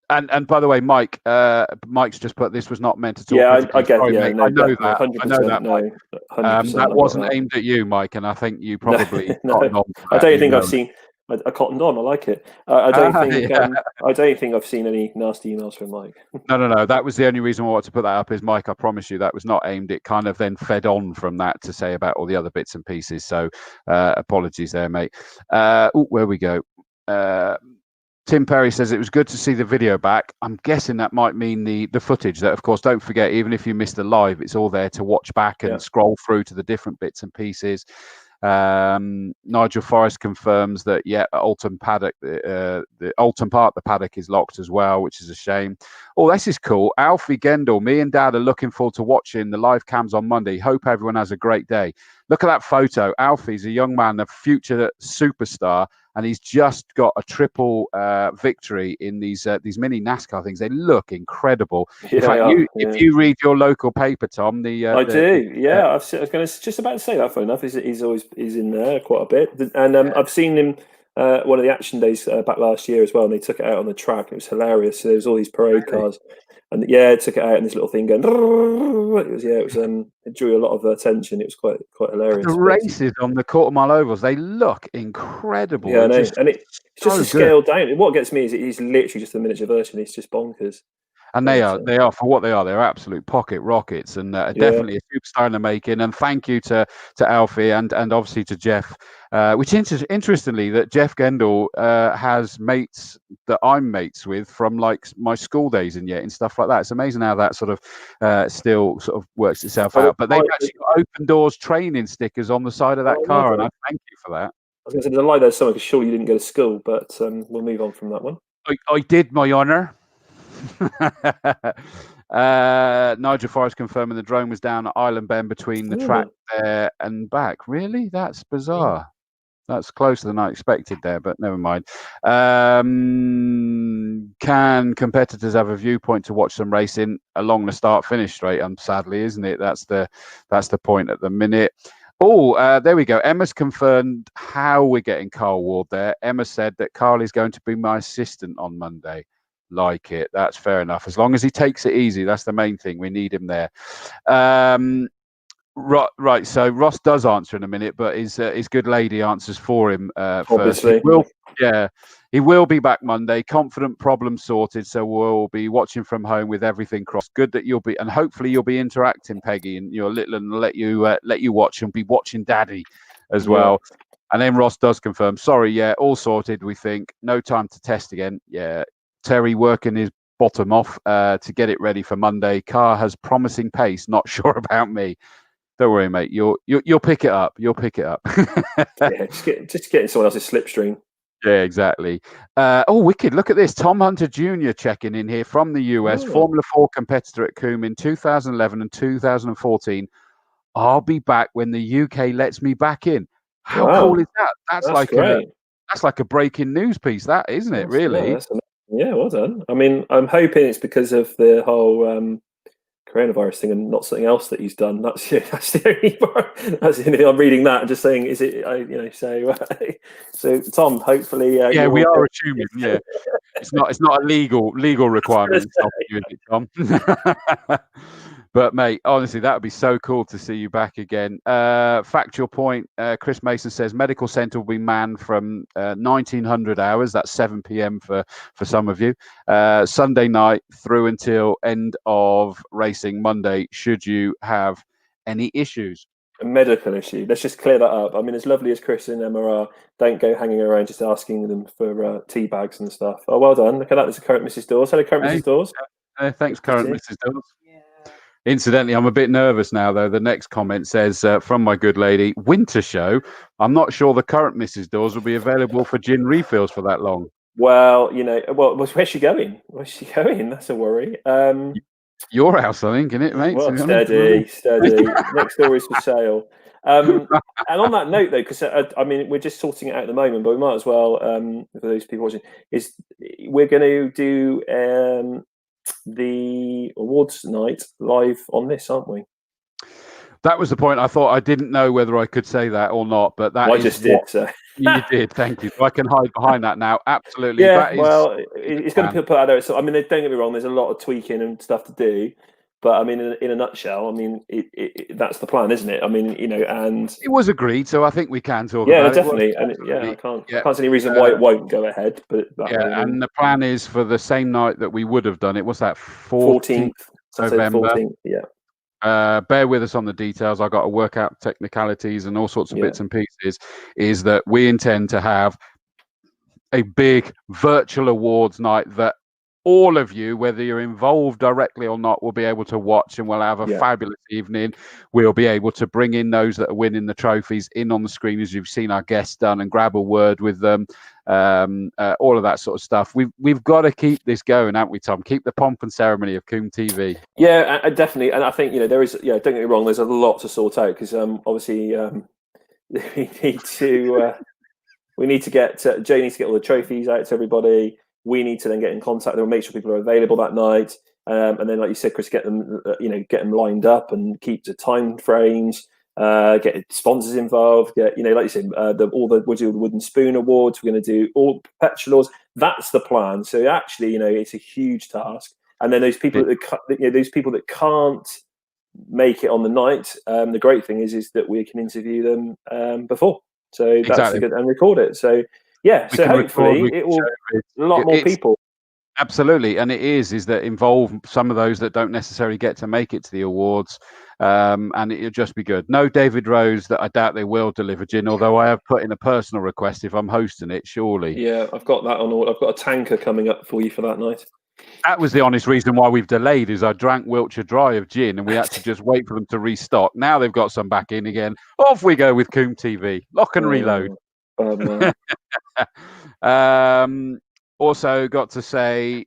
And by the way, Mike's just put this was not meant to talk. Yeah, I get. Sorry, I know that. 100%, I know that, Mike. 100% that wasn't aimed at you, Mike, and I think you probably. No. I don't think I've seen. I cottoned on. I like it. I don't think. I don't think I've seen any nasty emails from Mike. No. That was the only reason I wanted to put that up. Is Mike? I promise you that was not aimed. It kind of then fed on from that to say about all the other bits and pieces. So apologies there, mate. Where we go. Tim Perry says it was good to see the video back. I'm guessing that might mean the footage that, of course, don't forget, even if you missed the live, it's all there to watch back and scroll through to the different bits and pieces. Nigel Forrest confirms that, Alton Paddock, the Alton Park, the paddock is locked as well, which is a shame. Oh, this is cool. Alfie Gendel, me and Dad are looking forward to watching the live cams on Monday. Hope everyone has a great day. Look at that photo. Alfie's a young man, a future superstar, and he's just got a triple victory in these mini NASCAR things. They look incredible. In fact, if you read your local paper, Tom, I do. Yeah, I was just about to say that. Funny enough, he's in there quite a bit, and I've seen him one of the action days back last year as well, and they took it out on the track. It was hilarious. So there was all these parade cars. And it took it out in this little thing going. It drew a lot of attention. It was quite hilarious. The races on the quarter mile ovals, they look incredible. Yeah, and it's just scaled down. What gets me is he's literally just a miniature version. It's just bonkers. And they are for what they are. They're absolute pocket rockets, and definitely a superstar in the making. And thank you to Alfie and obviously to Jeff. Which interestingly, that Jeff Gendel has mates that I'm mates with from like my school days and stuff like that. It's amazing how that sort of still sort of works itself out. But they've actually got Open Doors training stickers on the side of that car, and I thank you for that. I was going to say there's a lie there somewhere because surely you didn't go to school, but we'll move on from that one. I did, my honour. Nigel Forrest confirming the drone was down at Island Bend between the track there and back. Really? That's bizarre. That's closer than I expected there, but never mind. Can competitors have a viewpoint to watch some racing along the start-finish straight? Sadly, isn't it? That's the point at the minute. Oh, there we go. Emma's confirmed how we're getting Carl Ward there. Emma said that Carl is going to be my assistant on Monday. Like it. That's fair enough. As long as he takes it easy, that's the main thing. We need him there. Right. So Ross does answer in a minute, but his good lady answers for him Obviously. first. He will be back Monday. Confident, problem sorted. So we'll be watching from home with everything crossed. Good that you'll be, and hopefully you'll be interacting, Peggy, and you're little and let you watch and be watching Daddy as well. And then Ross does confirm. Sorry, yeah, all sorted. We think no time to test again. Yeah, Terry working his bottom off to get it ready for Monday. Car has promising pace. Not sure about me. Don't worry, mate. You'll pick it up. You'll pick it up. just getting someone else's slipstream. Yeah, exactly. Wicked. Look at this. Tom Hunter Jr. checking in here from the US, Formula 4 competitor at COMBE in 2011 and 2014. I'll be back when the UK lets me back in. How cool is that? That's like great. That's like a breaking news piece, that isn't it? Really? Yeah, well done. I mean, I'm hoping it's because of the whole coronavirus thing and not something else that he's done. That's the only thing I'm reading that and just saying, is it? So Tom, hopefully, we are assuming. Yeah, it's not a legal requirement, Tom. But mate, honestly, that would be so cool to see you back again. Factual point: Chris Mason says medical centre will be manned from 1900 hours. That's 7 p.m. for some of you. Sunday night through until end of racing Monday. Should you have any issues? A medical issue. Let's just clear that up. I mean, as lovely as Chris and Emma are, don't go hanging around just asking them for tea bags and stuff. Oh, well done. Look at that. There's a current Mrs. Dawes. Hello, current Mrs. Dawes. Thanks, current Mrs. Dawes. Yeah. Incidentally, I'm a bit nervous now, though. The next comment says, from my good lady, winter show. I'm not sure the current Mrs. Dawes will be available for gin refills for that long. Well, where's she going? Where's she going? That's a worry. Your house, I think, isn't it, mate? Well, steady. Next door is for sale. And on that note, though, because I mean, we're just sorting it out at the moment, but we might as well, for those people watching, is we're going to do the awards night live on this, aren't we? That was the point. I thought I didn't know whether I could say that or not, but that I just did. So. You did, thank you. So I can hide behind that now. Absolutely. Yeah. It's going to be put out there. So I mean, don't get me wrong. There's a lot of tweaking and stuff to do, but I mean, in a nutshell, I mean, that's the plan, isn't it? I mean, and it was agreed, so I think we can talk. Yeah, about definitely. I can't see any reason why it won't go ahead. But and the plan is for the same night that we would have done it. What's that? 14th November. 14th, yeah. Bear with us on the details. I've got to work out technicalities and all sorts of bits and pieces. Is that we intend to have a big virtual awards night that all of you, whether you're involved directly or not, will be able to watch, and we'll have a fabulous evening. We'll be able to bring in those that are winning the trophies in on the screen, as you've seen our guests done, and grab a word with them. All of that sort of stuff. We've got to keep this going, haven't we, Tom? Keep the pomp and ceremony of COMBE TV. Yeah, definitely. And I think there is. Yeah, don't get me wrong. There's a lot to sort out because obviously we need to get Jay needs to get all the trophies out to everybody. We need to then get in contact with them, make sure people are available that night, and then, like you said, Chris, get them lined up and keep the time frames. Get sponsors involved. Get like you said, we'll do the Wooden Spoon Awards. We're going to do all perpetual awards. That's the plan. So actually, it's a huge task. And then those people that can't make it on the night. The great thing is that we can interview them before. So that's good, and record it. So so hopefully it will a lot more people. Absolutely, and it is that involve some of those that don't necessarily get to make it to the awards, and it'll just be good. No David Rose, that I doubt they will deliver gin, although I have put in a personal request if I'm hosting it, surely. Yeah, I've got that on all. I've got a tanker coming up for you for that night. That was the honest reason why we've delayed, is I drank Wiltshire Dry of gin, and we had to just wait for them to restock. Now they've got some back in again. Off we go with COMBE TV. Lock and reload. Also got to say,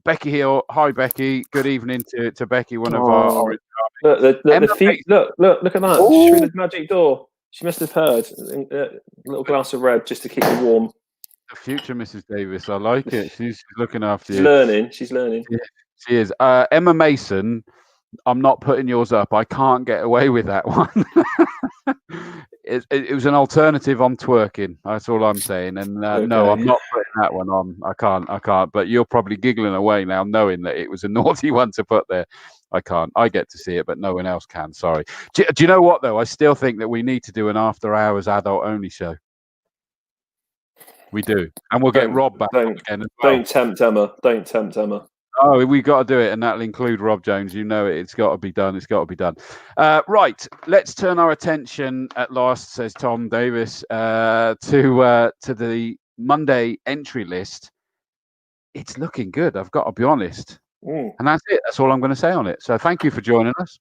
Becky Hill. Hi, Becky. Good evening to Becky, one of our Orange Look at that. Oh. Shrilla's magic door. She must have heard a little glass of red just to keep you warm. The future Mrs. Davis. I like it. She's looking after She's you. learning. She's learning. Yeah, she is. Emma Mason. I'm not putting yours up. I can't get away with that one. It was an alternative on twerking. That's all I'm saying. And no, I'm not putting that one on. I can't. But you're probably giggling away now, knowing that it was a naughty one to put there. I can't. I get to see it, but no one else can. Sorry. Do you know what, though? I still think that we need to do an after-hours adult-only show. We do. And we'll get Rob back again as well. Don't tempt Emma. Oh, we got to do it, and that'll include Rob Jones. You know it. It's got to be done. Right. Let's turn our attention at last, says Tom Davis, to the Monday entry list. It's looking good. I've got to be honest. And that's it. That's all I'm going to say on it. So thank you for joining us.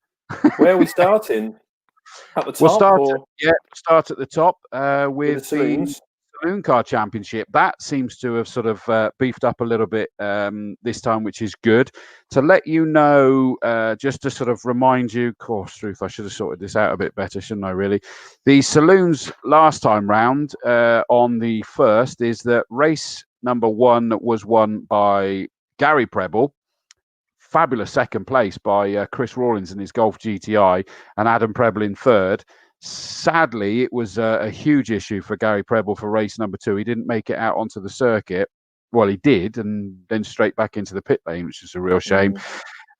Where are we starting? At the top? We'll start at the top with the saloons. Saloon Car Championship. That seems to have sort of beefed up a little bit this time, which is good. To let you know, just to sort of remind you, course truth, I should have sorted this out a bit better, shouldn't I, really? The saloons last time round on the 1st is that race number 1 was won by Gary Preble. Fabulous second place by Chris Rawlins in his Golf GTI, and Adam Preble in 3rd. Sadly, it was a huge issue for Gary Preble for race number 2. He didn't make it out onto the circuit. Well, he did, and then straight back into the pit lane, which is a real shame.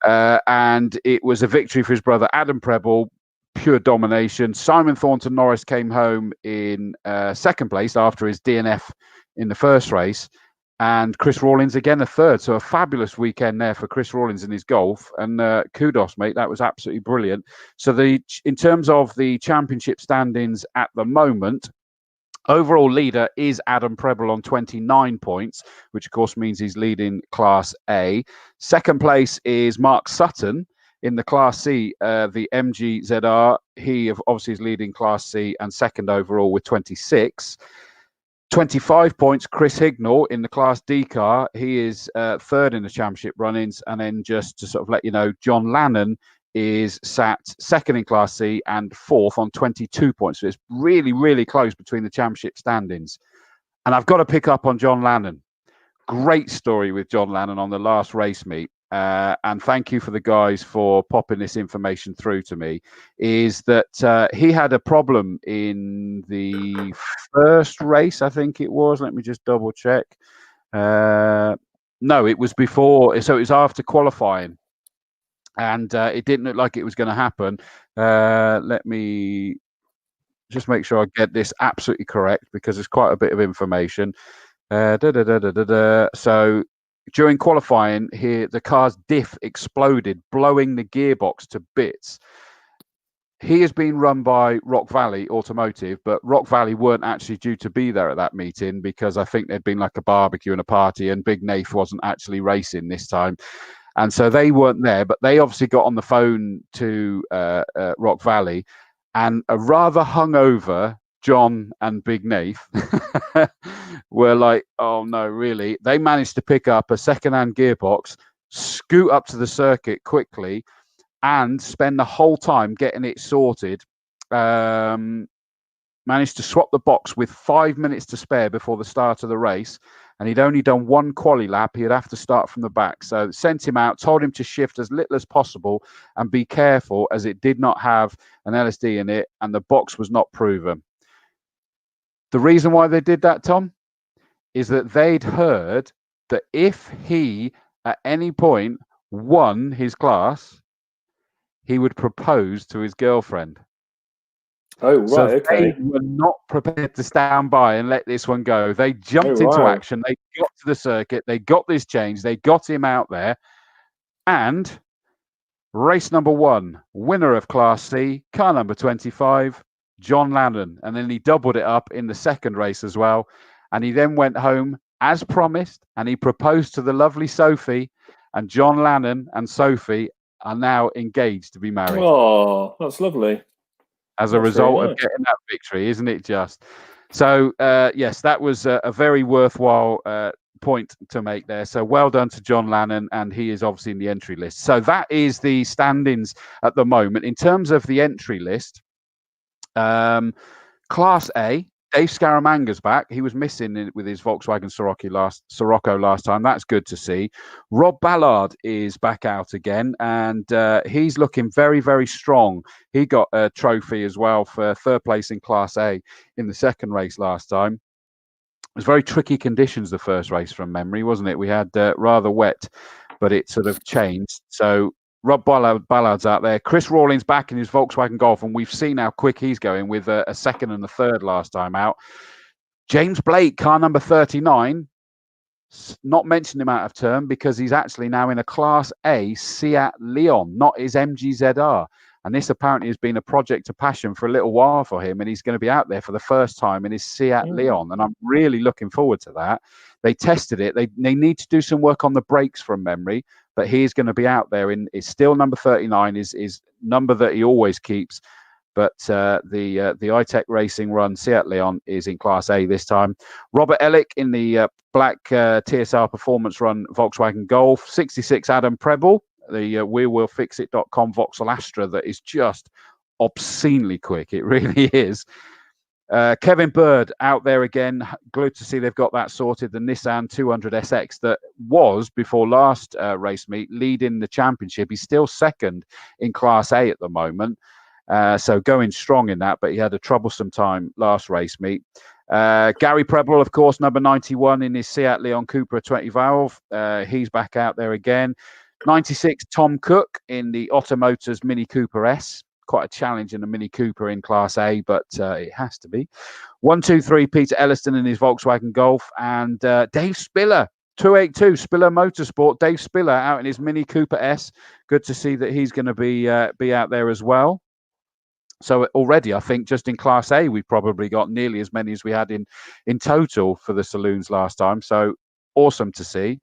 And it was a victory for his brother Adam Preble, pure domination. Simon Thornton Norris came home in 2nd place after his DNF in the first race. And Chris Rawlins again a 3rd. So a fabulous weekend there for Chris Rawlins in his golf. And kudos, mate. That was absolutely brilliant. So in terms of the championship standings at the moment, overall leader is Adam Preble on 29 points, which of course means he's leading Class A. 2nd place is Mark Sutton in the Class C, the MGZR. He obviously is leading Class C and 2nd overall with 26. 25 points, Chris Hignall in the Class D car. He is 3rd in the championship run-ins. And then just to sort of let you know, John Lannon is sat 2nd in Class C and 4th on 22 points. So it's really, really close between the championship standings. And I've got to pick up on John Lannon. Great story with John Lannon on the last race meet. And thank you for the guys for popping this information through to me, is that he had a problem in the first race, I think it was. Let me just double check. No, it was before. So it was after qualifying. And it didn't look like it was going to happen. Let me just make sure I get this absolutely correct, because there's quite a bit of information. So during qualifying here, the car's diff exploded, blowing the gearbox to bits. He has been run by Rock Valley Automotive, but Rock Valley weren't actually due to be there at that meeting, because I think there'd been like a barbecue and a party, and Big Nath wasn't actually racing this time. And so they weren't there, but they obviously got on the phone to Rock Valley, and a rather hungover John and Big Nath were like, oh no, really? They managed to pick up a second-hand gearbox, scoot up to the circuit quickly, and spend the whole time getting it sorted. Managed to swap the box with 5 minutes to spare before the start of the race. And he'd only done one quali lap. He'd have to start from the back. So sent him out, told him to shift as little as possible and be careful, as it did not have an LSD in it and the box was not proven. The reason why they did that, Tom, is that they'd heard that if he at any point won his class, he would propose to his girlfriend. Oh, right, so okay. They were not prepared to stand by and let this one go. They jumped into action. They got to the circuit. They got this change. They got him out there. And race number 1, winner of Class C, car number 25, John Lannon. And then he doubled it up in the second race as well. And he then went home as promised, and he proposed to the lovely Sophie. And John Lannon and Sophie are now engaged to be married. Oh, that's lovely. As a result of getting that victory, isn't it just? So, yes, that was a very worthwhile point to make there. So well done to John Lannon, and he is obviously in the entry list. So that is the standings at the moment. In terms of the entry list, Class A, Dave Scaramanga's back. He was missing with his Volkswagen Sirocco last time. That's good to see. Rob Ballard is back out again, and he's looking very, very strong. He got a trophy as well for third place in Class A in the second race last time. It was very tricky conditions, the first race, from memory, wasn't it? We had rather wet, but it sort of changed. So Rob Ballard's out there. Chris Rawlings back in his Volkswagen Golf, and we've seen how quick he's going with a second and a third last time out. James Blake, car number 39, not mentioned him out of turn because he's actually now in a Class A Seat Leon, not his MGZR. And this apparently has been a project of passion for a little while for him, and he's going to be out there for the first time in his Seat Leon, and I'm really looking forward to that. They tested it. They need to do some work on the brakes from memory, but he's going to be out there it's still number 39, is number that he always keeps. But the iTech Racing Run Seat Leon is in Class A this time. Robert Ellick in the black TSR Performance Run Volkswagen Golf. 66 Adam Preble, the WeWillFixIt.com Vauxhall Astra that is just obscenely quick. It really is. Kevin Bird out there again. Good to see they've got that sorted. The Nissan 200SX that was, before last race meet, leading the championship. He's still second in Class A at the moment. So going strong in that, but he had a troublesome time last race meet. Gary Preble, of course, number 91 in his Seat Leon Cupra 20 valve. He's back out there again. 96 Tom Cook in the Otto Motors Mini Cooper S. Quite a challenge in a Mini Cooper in Class A, but it has to be. 123 Peter Elliston in his Volkswagen Golf, and Dave Spiller, 282 Spiller Motorsport. Dave Spiller out in his Mini Cooper S. Good to see that he's going to be out there as well. So already, I think just in Class A, we've probably got nearly as many as we had in total for the saloons last time. So awesome to see.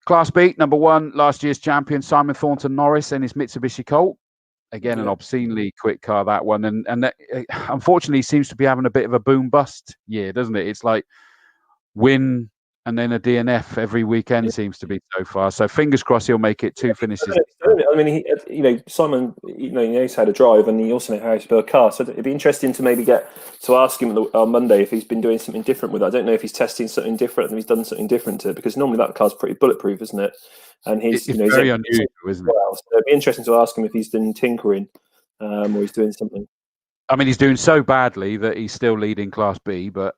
Class B, number 1, last year's champion, Simon Thornton Norris and his Mitsubishi Colt. Again, an obscenely quick car, that one. And that, unfortunately, seems to be having a bit of a boom-bust year, doesn't it? It's like win and then a DNF every weekend seems to be so far. So fingers crossed he'll make it 2 finishes. I mean, Simon, he's had a drive, and he also knows how to build a car. So it'd be interesting to maybe get to ask him on Monday if he's been doing something different with it. I don't know if he's testing something different and he's done something different to it, because normally that car's pretty bulletproof, isn't it? And it's very unusual, isn't it? Well, so it'd be interesting to ask him if he's done tinkering or he's doing something. I mean, he's doing so badly that he's still leading Class B, but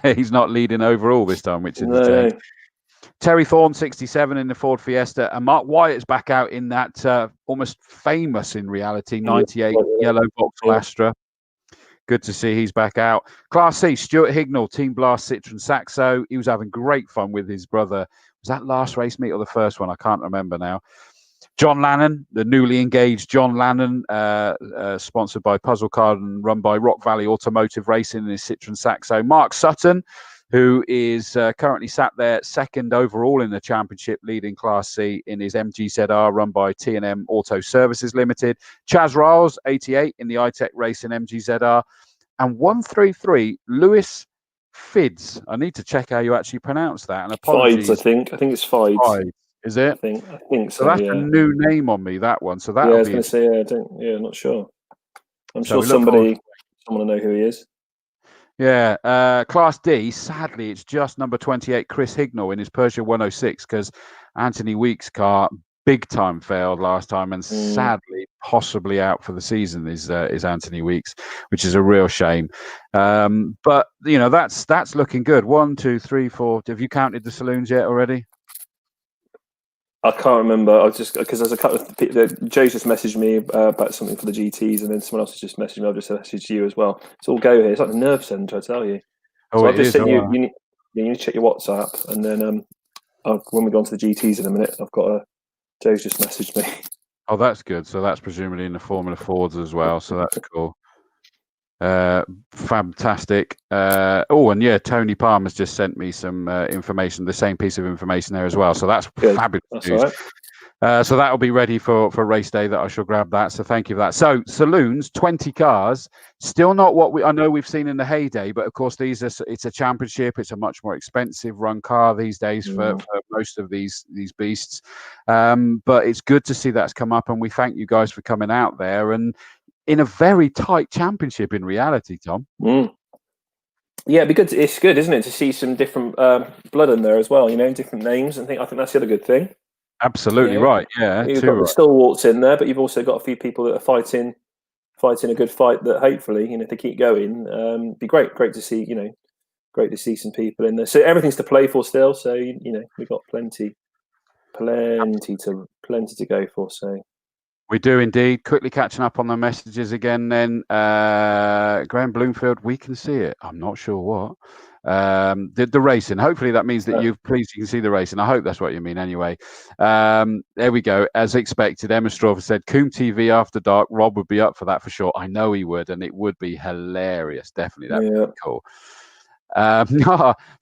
he's not leading overall this time, which is the change. Terry Thorne, 67 in the Ford Fiesta, and Mark Wyatt's back out in that almost famous in reality 98 yellow Vauxhall Astra. Good to see he's back out. Class C, Stuart Hignell, Team Blast Citroen Saxo. He was having great fun with his brother. Was that last race meet or the first one? I can't remember now. John Lannon, the newly engaged John Lannon, sponsored by Puzzle Card and run by Rock Valley Automotive Racing in his Citroen Saxo. Mark Sutton, who is currently sat there second overall in the championship, leading Class C in his MGZR run by T&M Auto Services Limited. Chaz Riles, 88 in the iTech Racing MGZR. And 133, Lewis Fids. I need to check how you actually pronounce that. And apologies. Fides, I think. I think it's Fides. Fides. Is it? I think so. So that's a new name on me, that one. So that I was going to say, not sure. I'm sure someone will know who he is. Yeah, Class D, sadly, it's just number 28, Chris Hignell in his Peugeot 106, because Anthony Weeks' car big time failed last time, and sadly, possibly out for the season is Anthony Weeks, which is a real shame. But that's looking good. 1, 2, 3, 4. Have you counted the saloons yet already? I can't remember. I was just because there's a couple of people. Joe's just messaged me about something for the GTs, and then someone else has just messaged me. I've just messaged you as well. It's all go here. It's like the nerve centre, I tell you. So I've just said you need to check your WhatsApp, and then when we go on to the GTs in a minute, Joe's just messaged me. Oh, that's good. So that's presumably in the Formula Fords as well. So that's cool. Fantastic. And yeah, Tony Palmer's just sent me some information, the same piece of information there as well. So that's fabulous news. Right. So that'll be ready for race day. That I shall grab that. So thank you for that. So saloons, 20 cars, still not what I know we've seen in the heyday, but of course it's a championship. It's a much more expensive run car these days for most of these beasts. But it's good to see that's come up, and we thank you guys for coming out there and in a very tight championship in reality, Tom. Yeah, it'd be good. It's good, isn't it, to see some different blood in there as well? Different names. I think that's the other good thing. Absolutely right. Yeah, you've got the stalwarts in there, but you've also got a few people that are fighting a good fight. That hopefully, if they keep going, be great to see. Great to see some people in there. So everything's to play for still. So we've got plenty to go for. So. We do indeed. Quickly catching up on the messages again then. Graham Bloomfield, we can see it. I'm not sure what. The racing. Hopefully that means that you can see the racing. I hope that's what you mean anyway. There we go. As expected, Emma Strawford said, Combe TV after dark. Rob would be up for that for sure. I know he would, and it would be hilarious. Definitely. That would be cool.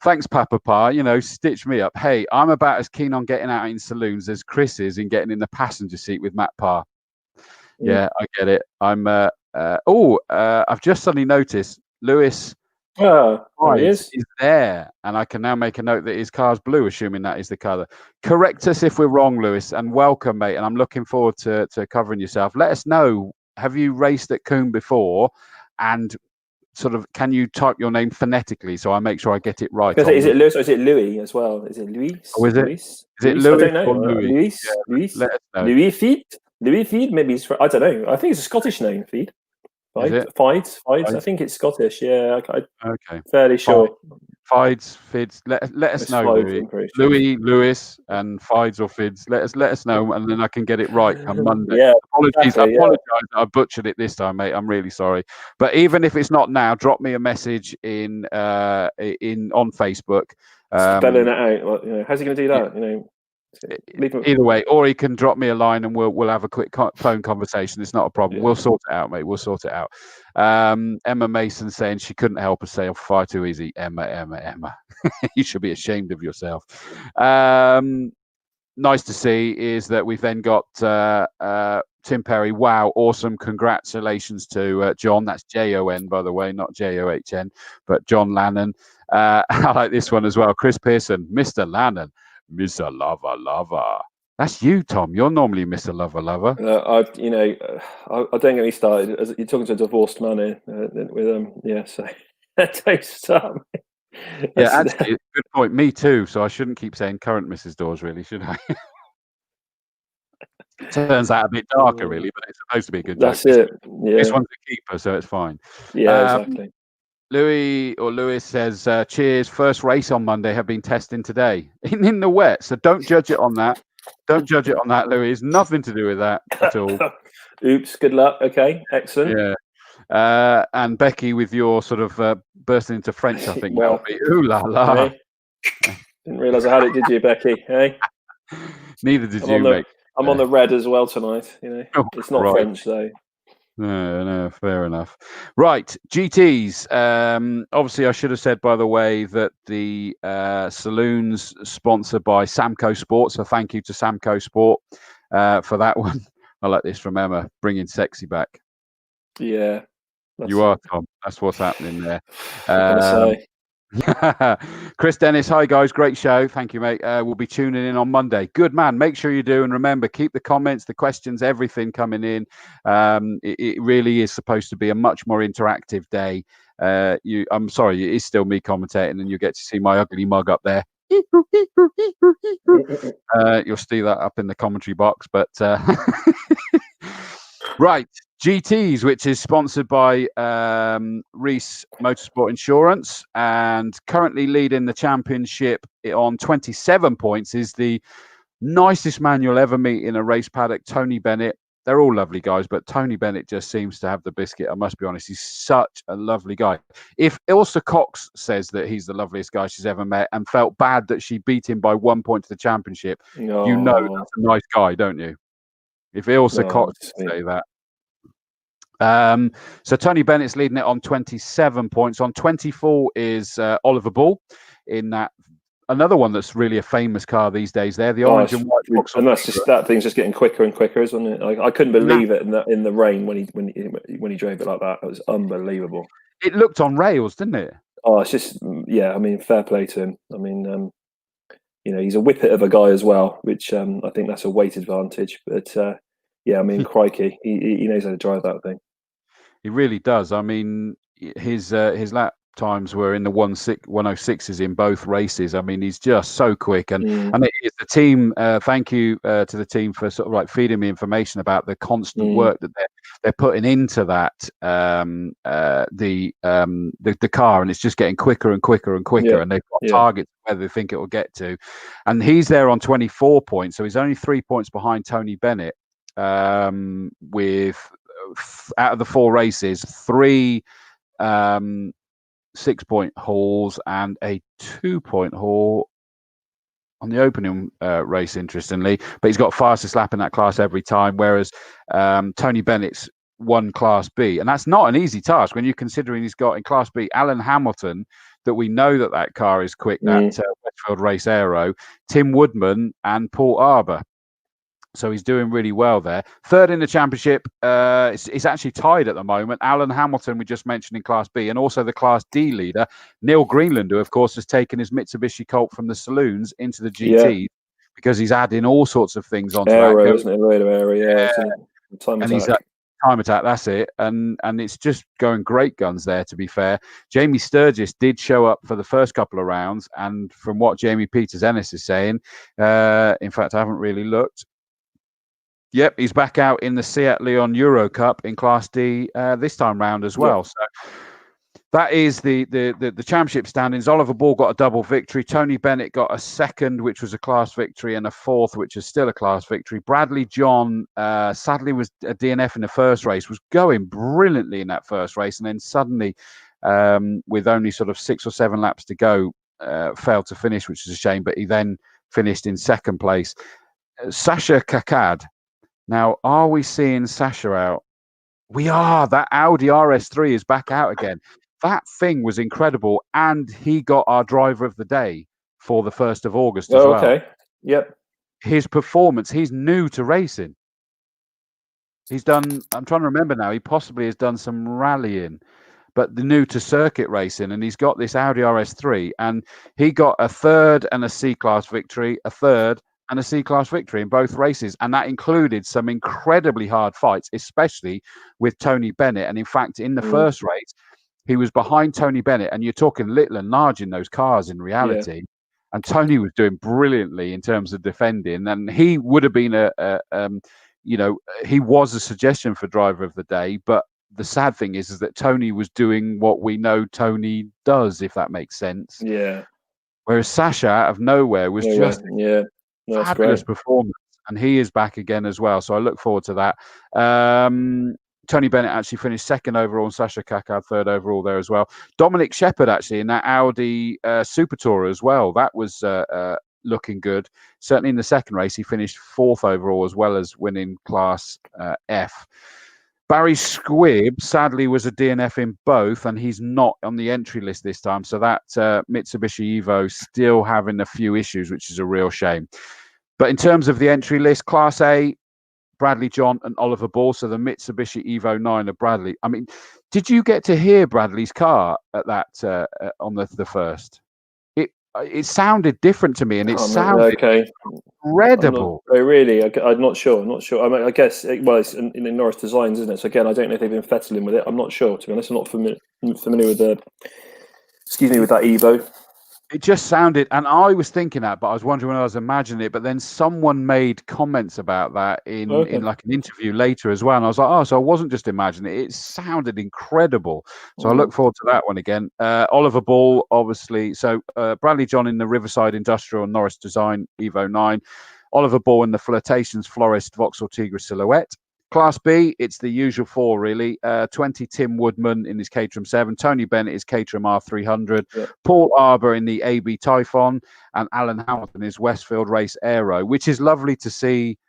Thanks, Papa Pa. Stitch me up. Hey, I'm about as keen on getting out in saloons as Chris is in getting in the passenger seat with Matt Parr. Yeah, I get it. I've just suddenly noticed Lewis is there, and I can now make a note that his car's blue, assuming that is the colour. Correct us if we're wrong, Lewis, and welcome, mate. And I'm looking forward to covering yourself. Let us know. Have you raced at Combe before? And sort of, can you type your name phonetically so I make sure I get it right? Is it Lewis or is it Louis as well? Is it Louis? Oh, is it? Louis? Is it Louis? I don't know. Louis? Louis? Let us know. Louis Feed? Louis Feed? Maybe it's I don't know. I think it's a Scottish name, Feed. Fides? I think it's Scottish. Yeah, okay. Fairly sure. Fides, Fids. Let us know, Louis, Lewis, and Fides or Fids. Let us know, and then I can get it right come Monday. Yeah, apologies. I apologise. I butchered it this time, mate. I'm really sorry. But even if it's not now, drop me a message on Facebook. Spelling it out. How's he going to do that? Either way, or he can drop me a line and we'll have a quick phone conversation. It's not a problem. We'll sort it out, mate. We'll sort it out. Emma Mason saying she couldn't help herself. Far too easy. Emma. You should be ashamed of yourself. Nice to see is that we've then got Tim Perry. Wow, awesome. Congratulations to John. That's Jon, by the way, not John, but John Lannon. I like this one as well. Chris Pearson, Mr. Lannon. Mr. Lover. That's you, Tom. You're normally Mr. Lover. I don't get me started. You're talking to a divorced man here with so don't start. Yeah, actually, good point. Me too. So I shouldn't keep saying current Mrs. Dawes, really, should I? Turns out a bit darker, really, but it's supposed to be a good joke. That's it. Yeah. This one's a keeper, so it's fine. Yeah, exactly. Lewis says, cheers. First race on Monday, have been testing today in the wet. So don't judge it on that. Don't judge it on that, Louis. Nothing to do with that at all. Oops. Good luck. Okay. Excellent. Yeah. And Becky, with your sort of bursting into French, I think. Well, ooh la la. Hey? Didn't realise I had it, did you, Becky? Hey? Neither did you, mate. I'm on the red as well tonight. It's not French though. No, fair enough. Right, GTs. Obviously, I should have said, by the way, that the saloon's sponsored by Samco Sport. So thank you to Samco Sport for that one. I like this from Emma, bringing sexy back. Yeah. You are, Tom. That's what's happening there. Chris Dennis, hi guys, great show. Thank you, mate. We'll be tuning in on Monday. Good man. Make sure you do, and remember, keep the comments, the questions, everything coming in. It really is supposed to be a much more interactive day. I'm sorry, it is still me commentating, and you get to see my ugly mug up there. You'll see that up in the commentary box, but right. GTs, which is sponsored by Reese Motorsport Insurance, and currently leading the championship on 27 points is the nicest man you'll ever meet in a race paddock, Tony Bennett. They're all lovely guys, but Tony Bennett just seems to have the biscuit. I must be honest. He's such a lovely guy. If Ilsa Cox says that he's the loveliest guy she's ever met and felt bad that she beat him by 1 point to the championship, you know that's a nice guy, don't you? If Ilsa Cox say that. So Tony Bennett's leading it on 27 points. On 24 is Oliver Ball in that another one that's really a famous car these days. There, the orange and white box, and that thing's just getting quicker and quicker, isn't it? I couldn't believe it in the rain when he drove it like that. It was unbelievable. It looked on rails, didn't it? Oh, it's just, yeah. I mean, fair play to him. I mean, he's a whippet of a guy as well, which I think that's a weight advantage. But yeah, I mean, crikey, he knows how to drive that thing. He really does. I mean, his lap times were in the 106s in both races. I mean, he's just so quick, and it is the team. Thank you to the team for sort of like feeding me information about the constant work that they're putting into that the car, and it's just getting quicker and quicker and quicker, and they've got targets where they think it will get to, and he's there on 24 points, so he's only 3 points behind Tony Bennett with out of the 4 races, 3 6-point hauls and a 2-point haul on the opening race, interestingly. But he's got fastest lap in that class every time, whereas Tony Bennett's won Class B. And that's not an easy task when you're considering he's got in Class B Alan Hamilton, that we know that car is quick, that Westfield Race Aero, Tim Woodman and Paul Arbour. So he's doing really well there. Third in the championship, it's actually tied at the moment. Alan Hamilton, we just mentioned in Class B, and also the Class D leader, Neil Greenland, who, of course, has taken his Mitsubishi Colt from the saloons into the GT because he's adding all sorts of things onto aero, isn't it? A load of aero, Time attack. He's time attack, that's it. And it's just going great guns there, to be fair. Jamie Sturgis did show up for the first couple of rounds, and from what Jamie Peters-Ennis is saying, in fact, I haven't really looked. Yep, he's back out in the Seat Leon Euro Cup in Class D this time round as well. So that is the championship standings. Oliver Ball got a double victory. Tony Bennett got a second, which was a class victory, and a fourth, which is still a class victory. Bradley John sadly was a DNF in the first race, was going brilliantly in that first race, and then suddenly, with only sort of 6 or 7 laps to go, failed to finish, which is a shame. But he then finished in second place. Sasha Kakad. Now, are we seeing Sasha out? We are. That Audi RS3 is back out again. That thing was incredible, and he got our driver of the day for the 1st of August as well. Okay. Yep. His performance, he's new to racing. He's done, I'm trying to remember now, he possibly has done some rallying, but the new to circuit racing, and he's got this Audi RS3, and he got a 3rd and a C-class victory, a 3rd and a C-class victory in both races. And that included some incredibly hard fights, especially with Tony Bennett. And in fact, in the first race, he was behind Tony Bennett, and you're talking little and large in those cars in reality. Yeah. And Tony was doing brilliantly in terms of defending. And he would have been he was a suggestion for driver of the day. But the sad thing is that Tony was doing what we know Tony does, if that makes sense. Yeah. Whereas Sasha, out of nowhere, was just fabulous performance, and he is back again as well. So I look forward to that. Tony Bennett actually finished 2nd overall, and Sasha Kakad 3rd overall there as well. Dominic Shepherd actually in that Audi Super Tourer as well. That was looking good. Certainly in the second race, he finished 4th overall as well as winning Class F. Barry Squibb, sadly, was a DNF in both, and he's not on the entry list this time. So that Mitsubishi Evo still having a few issues, which is a real shame. But in terms of the entry list, Class A, Bradley John and Oliver Ball. So the Mitsubishi Evo 9 of Bradley. I mean, did you get to hear Bradley's car at that on the first? It sounded different to me, and it sounded incredible. Really? I'm not sure. I mean, I guess it's in Norris Designs, isn't it? So again, I don't know if they've been fettling with it. I'm not sure, to be honest. I'm not familiar with with that Evo. It just sounded, and I was thinking that, but I was wondering when I was imagining it. But then someone made comments about that in like an interview later as well, and I was like, oh, so I wasn't just imagining it. It sounded incredible. So I look forward to that one again. Oliver Ball, obviously. So Bradley John in the Riverside Industrial and Norris Design Evo 9. Oliver Ball in the Flirtations Florist Vauxhall Tigra Silhouette. Class B, it's the usual 4, really. 20, Tim Woodman in his Caterham 7. Tony Bennett is Caterham R300. Yeah. Paul Arbour in the AB Typhon. And Alan Hamilton is Westfield Race Aero, which is lovely to see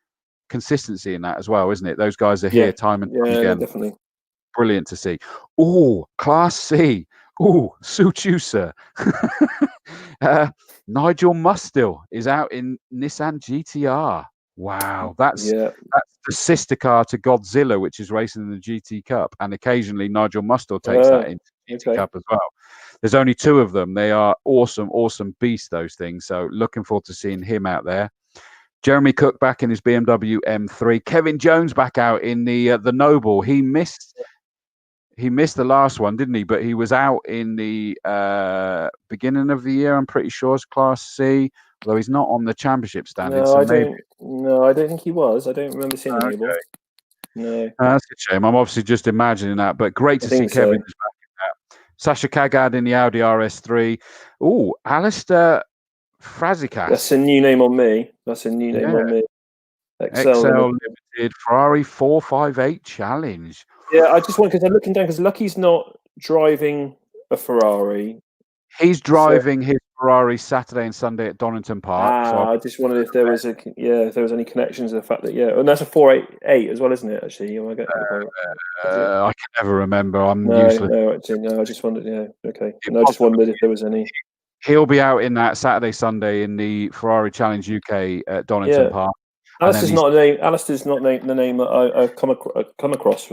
consistency in that as well, isn't it? Those guys are here time and time again. Definitely. Brilliant to see. Oh, Class C. Oh, suit you, sir. Nigel Mustill is out in Nissan GTR. Wow, that's the sister car to Godzilla, which is racing in the GT Cup, and occasionally Nigel Mustill takes that into the GT Cup as well. There's only 2 of them. They are awesome beasts, those things. So looking forward to seeing him out there. Jeremy Cook back in his BMW M3. Kevin Jones back out in the Noble. He missed the last one, didn't he? But he was out in the beginning of the year, I'm pretty sure, as Class C, although he's not on the championship standing. No, I don't think he was. I don't remember seeing him. No. That's a shame. I'm obviously just imagining that, but great to see Kevin is back in that. Sasha Kagad in the Audi RS3. Oh, Alistair Frazikas. That's a new name on me. XL Limited Ferrari 458 Challenge. Yeah, I just want, because I'm looking down, because Lucky's not driving a Ferrari. He's driving his Ferrari Saturday and Sunday at Donington Park. So I just wondered if there was if there was any connections to the fact that and that's a 488 as well, isn't it? Actually, I can never remember. I'm useless. No, I just wondered. Yeah, okay. No, I just wondered if there was any. He'll be out in that Saturday, Sunday in the Ferrari Challenge UK at Donington Park. Alistair's not a name. Alistair's not the name that I've come across.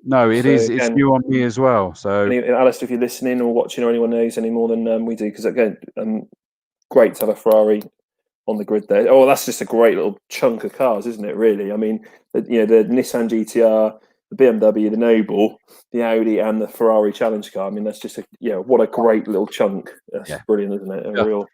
No, it is. It's new on me as well. So, Alistair, if you're listening or watching, or anyone knows any more than we do, because again, great to have a Ferrari on the grid there. Oh, that's just a great little chunk of cars, isn't it? Really, I mean, the Nissan GTR, the BMW, the Noble, the Audi, and the Ferrari Challenge car. I mean, that's just what a great little chunk. That's brilliant, isn't it? Real.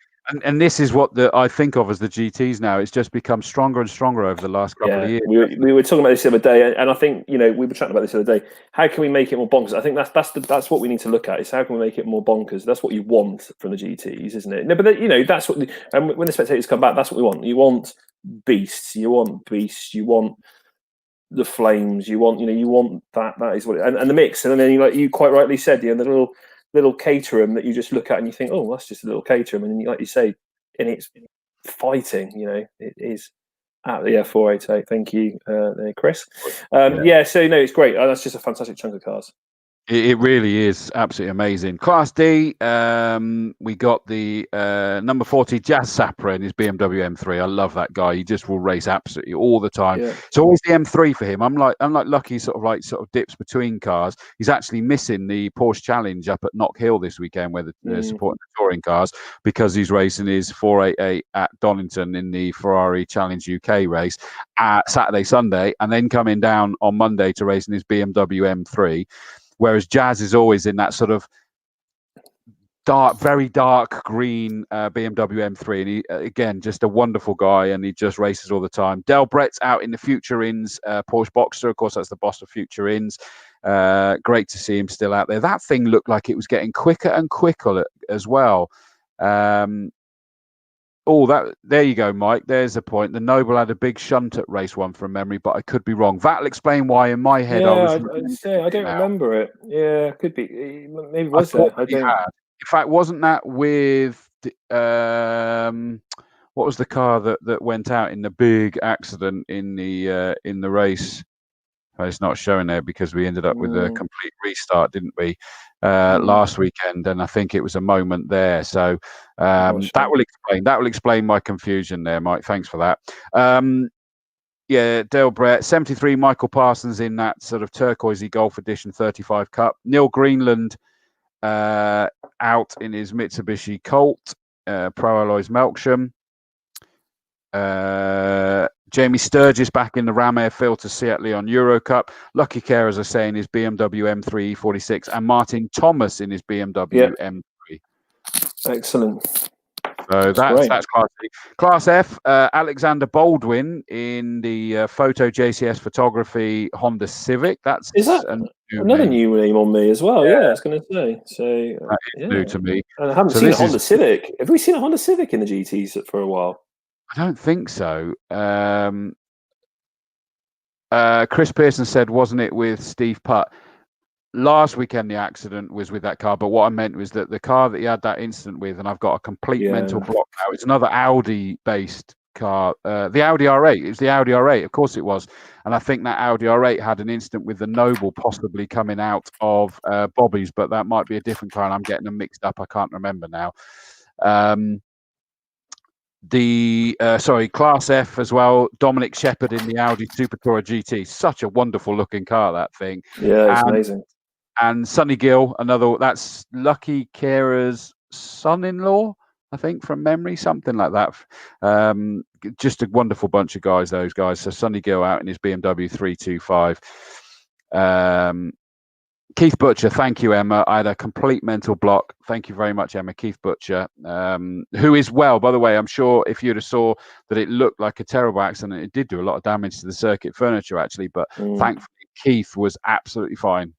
And this is what I think of as the GTs now. It's just become stronger and stronger over the last couple of years. We were talking about this the other day, and I think we were chatting about this the other day. How can we make it more bonkers? I think that's what we need to look at. Is how can we make it more bonkers? That's what you want from the GTs, isn't it? No, but that's what. And when the spectators come back, that's what we want. You want beasts. You want the flames. You want that. That is what. And the mix. And then you quite rightly said, the little caterham that you just look at and you think, oh, that's just a little caterham, and like you say, and it's fighting. It is. 488. Thank you, Chris. So no, it's great. That's just a fantastic chunk of cars. It really is absolutely amazing. Class D, we got the number 40 Jazz Sapper in his BMW M3. I love that guy. He just will race absolutely all the time. Yeah. It's always the M3 for him. Unlike Lucky, sort of dips between cars. He's actually missing the Porsche Challenge up at Knock Hill this weekend, where they're supporting the touring cars, because he's racing his 488 at Donington in the Ferrari Challenge UK race at Saturday, Sunday, and then coming down on Monday to race in his BMW M3. Whereas Jazz is always in that sort of very dark green BMW M3. And he, again, just a wonderful guy, and he just races all the time. Del Brett's out in the Future Inns Porsche Boxster. Of course, that's the boss of Future Inns. Great to see him still out there. That thing looked like it was getting quicker and quicker as well. There you go, Mike. There's a point. The Noble had a big shunt at race 1 from memory, but I could be wrong. That'll explain why in my head I don't remember it. Yeah, could be. Maybe it was there. I don't. In fact, wasn't that with what was the car that went out in the big accident in the race? It's not showing there because we ended up with a complete restart, didn't we, last weekend? And I think it was a moment there. So that will explain my confusion there, Mike. Thanks for that. Dale Brett, 73, Michael Parsons in that sort of turquoisey Golf Edition 35 Cup. Neil Greenland out in his Mitsubishi Colt, Pro Alloys Melksham. Jamie Sturgis back in the Ram Air Filter Seat Leon Euro Cup. Lucky Care, as I say, in his BMW M3 E46, and Martin Thomas in his BMW M3. Excellent. So that's Class C. Class F, Alexander Baldwin in the Photo JCS Photography Honda Civic. Is that another new name on me as well? Yeah, I was going to say. So that is new to me. And I haven't seen a Honda Civic. Have we seen a Honda Civic in the GTs for a while? I don't think so. Chris Pearson said, wasn't it with Steve Putt? Last weekend, the accident was with that car. But what I meant was that the car that he had that incident with, and I've got a complete mental block now, it's another Audi-based car? The Audi R8. It was the Audi R8. Of course it was. And I think that Audi R8 had an incident with the Noble possibly coming out of Bobby's, but that might be a different car. And I'm getting them mixed up. I can't remember now. Class F as well. Dominic Shepherd in the Audi Super Tourer GT. Such a wonderful looking car, that thing. Yeah, it's amazing. And Sonny Gill, that's Lucky Kira's son-in-law, I think, from memory, something like that. Just a wonderful bunch of guys, those guys. So Sonny Gill out in his BMW 325. Keith Butcher, thank you, Emma. I had a complete mental block. Thank you very much, Emma. Keith Butcher, who is well, by the way. I'm sure if you'd have saw that it looked like a terrible accident, it did do a lot of damage to the circuit furniture, actually. But thankfully, Keith was absolutely fine,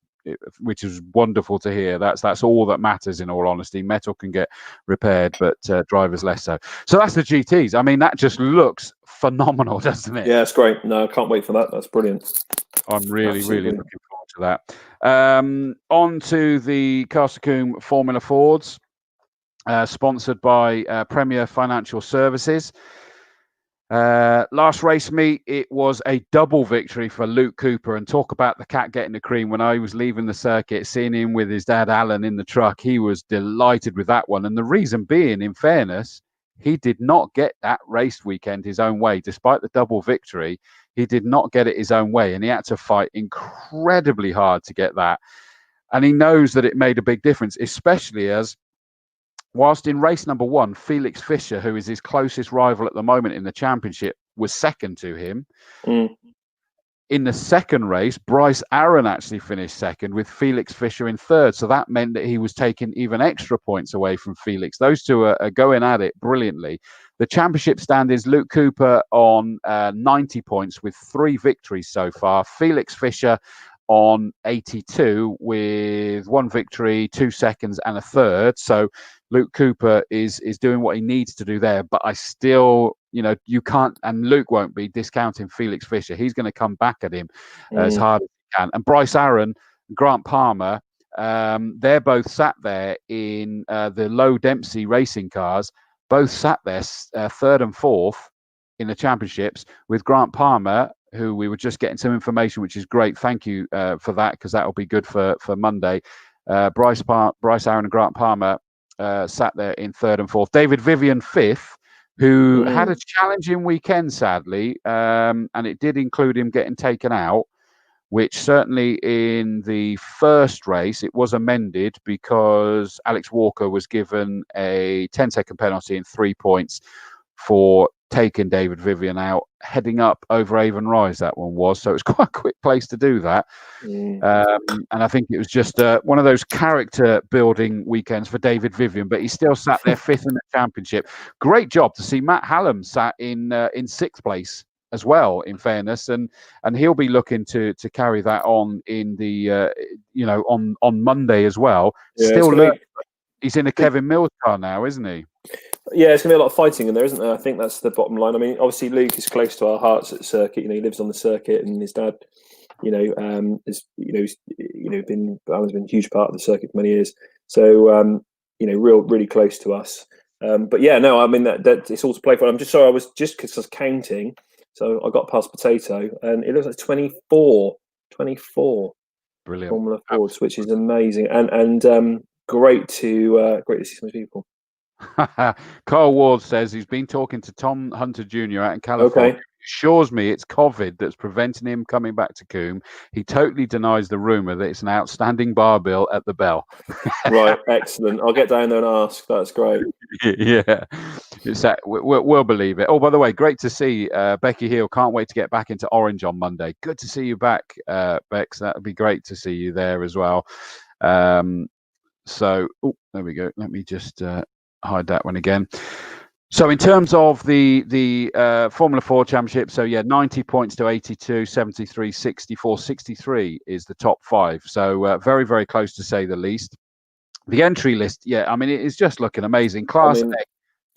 which is wonderful to hear. That's all that matters, in all honesty. Metal can get repaired, but drivers less so. So that's the GTs. I mean, that just looks phenomenal, doesn't it? Yeah, it's great. No, I can't wait for that. That's brilliant. I'm really looking forward to that. On to the Castle Combe Formula Fords, sponsored by Premier Financial Services. Last race meet, it was a double victory for Luke Cooper, and talk about the cat getting the cream. When I was leaving the circuit, seeing him with his dad Alan in the truck, he was delighted with that one. And the reason being, in fairness, he did not get that race weekend his own way. Despite the double victory, he did not get it his own way, and he had to fight incredibly hard to get that. And he knows that it made a big difference, especially as whilst in race number 1, Felix Fischer, who is his closest rival at the moment in the championship, was second to him. In the second race, Bryce Aaron actually finished second with Felix Fischer in third. So that meant that he was taking even extra points away from Felix. Those two are going at it brilliantly. The championship standings, Luke Cooper on 90 points with 3 victories so far. Felix Fischer on 82 with 1 victory, 2 seconds and a third. So Luke Cooper is doing what he needs to do there. But I still, you can't, and Luke won't be discounting Felix Fischer. He's going to come back at him as hard as he can. And Bryce Aaron, Grant Palmer, they're both sat there in the Low Dempsey racing cars, both sat there third and fourth in the championships, with Grant Palmer, who we were just getting some information, which is great. Thank you for that, because that will be good for Monday. Bryce Aaron and Grant Palmer sat there in third and fourth. David Vivian fifth, who had a challenging weekend, sadly, and it did include him getting taken out, which certainly in the first race, it was amended because Alex Walker was given a 10-second penalty and 3 points for taking David Vivian out, heading up over Avon Rise, that one was. So it was quite a quick place to do that. And I think it was just one of those character building weekends for David Vivian, but he still sat there fifth in the championship. Great job to see Matt Hallam sat in sixth place as well, in fairness, and he'll be looking to carry that on in the on Monday as well. Yeah, he's in a Kevin Mills car now, isn't he? Yeah, it's going to be a lot of fighting in there, isn't there? I think that's the bottom line. I mean, obviously Luke is close to our hearts at the circuit. He lives on the circuit, and his dad, Alan's been a huge part of the circuit for many years. So, really close to us. But yeah, no, I mean that it's all to play for. I'm just sorry, I was counting, so I got past Potato, and it looks like 24. Brilliant Formula Fords, which is amazing, and great to see some people. Carl Ward says he's been talking to Tom Hunter Jr. out in California. Okay. Assures me it's COVID that's preventing him coming back to Combe. He totally denies the rumour that it's an outstanding bar bill at the Bell. Right, excellent. I'll get down there and ask. That's great. Yeah, we'll believe it. Oh, by the way, great to see Becky Hill. Can't wait to get back into Orange on Monday. Good to see you back, Bex. That would be great to see you there as well. So, there we go. Let me just hide that one again. So in terms of the Formula 4 Championship, so yeah, 90 points to 82, 73, 64, 63 is the top 5. So very, very close to say the least. The entry list, yeah, I mean, it is just looking amazing. Class A.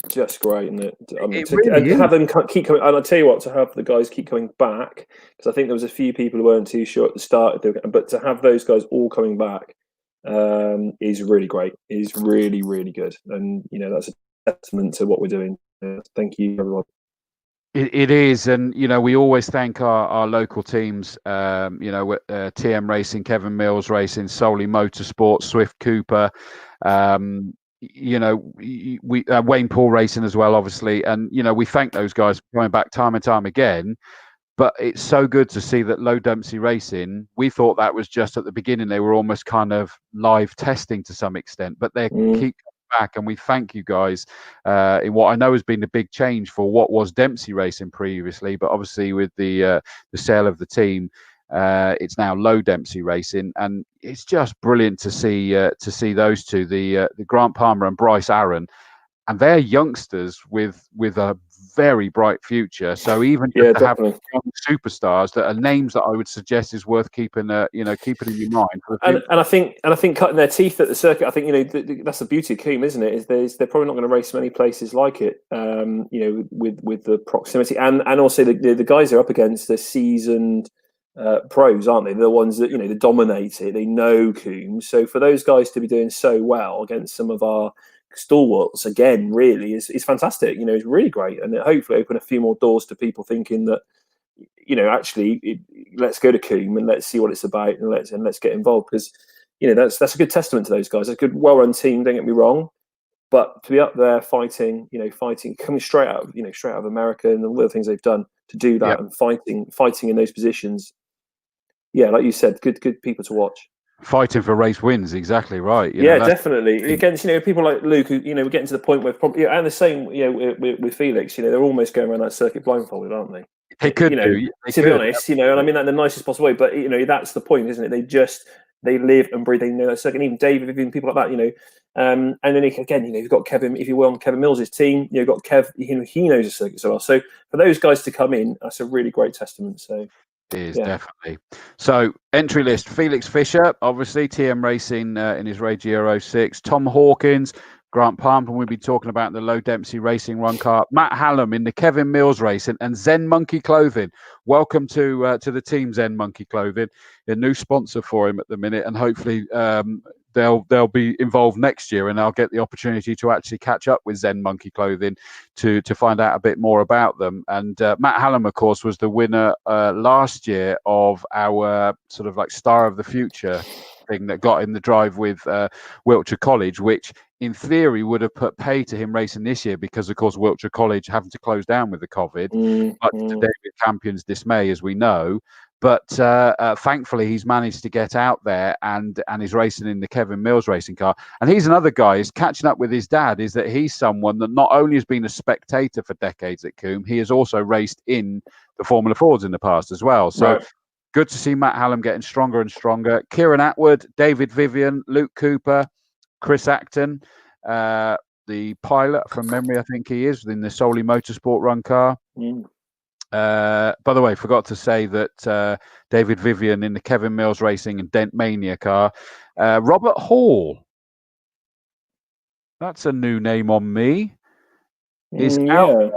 Just great, isn't it? I mean, really have them keep coming, and I'll tell you what, to have the guys keep coming back, because I think there was a few people who weren't too sure at the start, but to have those guys all coming back is really great. Is really, really good, and that's a testament to what we're doing. Thank you, everyone. It is, and we always thank our local teams. TM Racing, Kevin Mills Racing, Solely Motorsport, Swift Cooper. We Wayne Paul Racing as well, obviously, and we thank those guys for coming back time and time again. But it's so good to see that Low Dempsey Racing, we thought that was just at the beginning. They were almost kind of live testing to some extent, but they keep coming back. And we thank you guys in what I know has been a big change for what was Dempsey Racing previously. But obviously with the sale of the team, it's now Low Dempsey Racing. And it's just brilliant to see those two, the Grant Palmer and Bryce Aaron. And they're youngsters with a very bright future. So even to have young superstars that are names that I would suggest is worth keeping keeping in your mind. And I think cutting their teeth at the circuit. I think that's the beauty of COMBE, isn't it? Is they're probably not going to race many places like it. With the proximity and also the guys they're up against, they're seasoned pros, aren't they? They're the ones that they dominate it. They know COMBE. So for those guys to be doing so well against some of our stalwarts again really is fantastic. It's really great, and it hopefully open a few more doors to people thinking that actually let's go to COMBE and let's see what it's about, and let's get involved, because that's a good testament to those guys. A good well-run team, don't get me wrong, but to be up there fighting coming straight out of America and all the things they've done to do that, and fighting in those positions, like you said, good people to watch. Fighting for race wins, exactly right. Definitely against people like Luke, who we're getting to the point where probably, and the same with Felix. They're almost going around that circuit blindfolded, aren't they? They could do. To be honest, and I mean that in the nicest possible way. But that's the point, isn't it? They live and breathe. They know that circuit. Even David, Vivian, people like that. And then again, you've got Kevin. If you will, on Kevin Mills' team, you've got Kev. He knows the circuit so well. So for those guys to come in, that's a really great testament. So. Is definitely. So entry list: Felix Fisher, obviously TM Racing in his Rage 06. Tom Hawkins, Grant Palmer, we'll be talking about the Low Dempsey Racing run car. Matt Hallam in the Kevin Mills Racing, and Zen Monkey Clothing. Welcome to the team, Zen Monkey Clothing, a new sponsor for him at the minute, and hopefully they'll be involved next year, and I'll get the opportunity to actually catch up with Zen Monkey Clothing to find out a bit more about them. And Matt Hallam, of course, was the winner last year of our sort of like Star of the Future thing that got in the drive with Wiltshire College, which in theory would have put pay to him racing this year, because of course Wiltshire College having to close down with the COVID, but to David Campion's dismay, as we know. But thankfully, he's managed to get out there and is racing in the Kevin Mills racing car. And he's another guy who's catching up with his dad, is that he's someone that not only has been a spectator for decades at COMBE, he has also raced in the Formula Fords in the past as well. So good to see Matt Hallam getting stronger and stronger. Kieran Atwood, David Vivian, Luke Cooper, Chris Acton, the pilot from memory, I think he is, in the Solely Motorsport run car. By the way, forgot to say that David Vivian in the Kevin Mills Racing and Dent Mania car. Robert Hall, that's a new name on me, is out there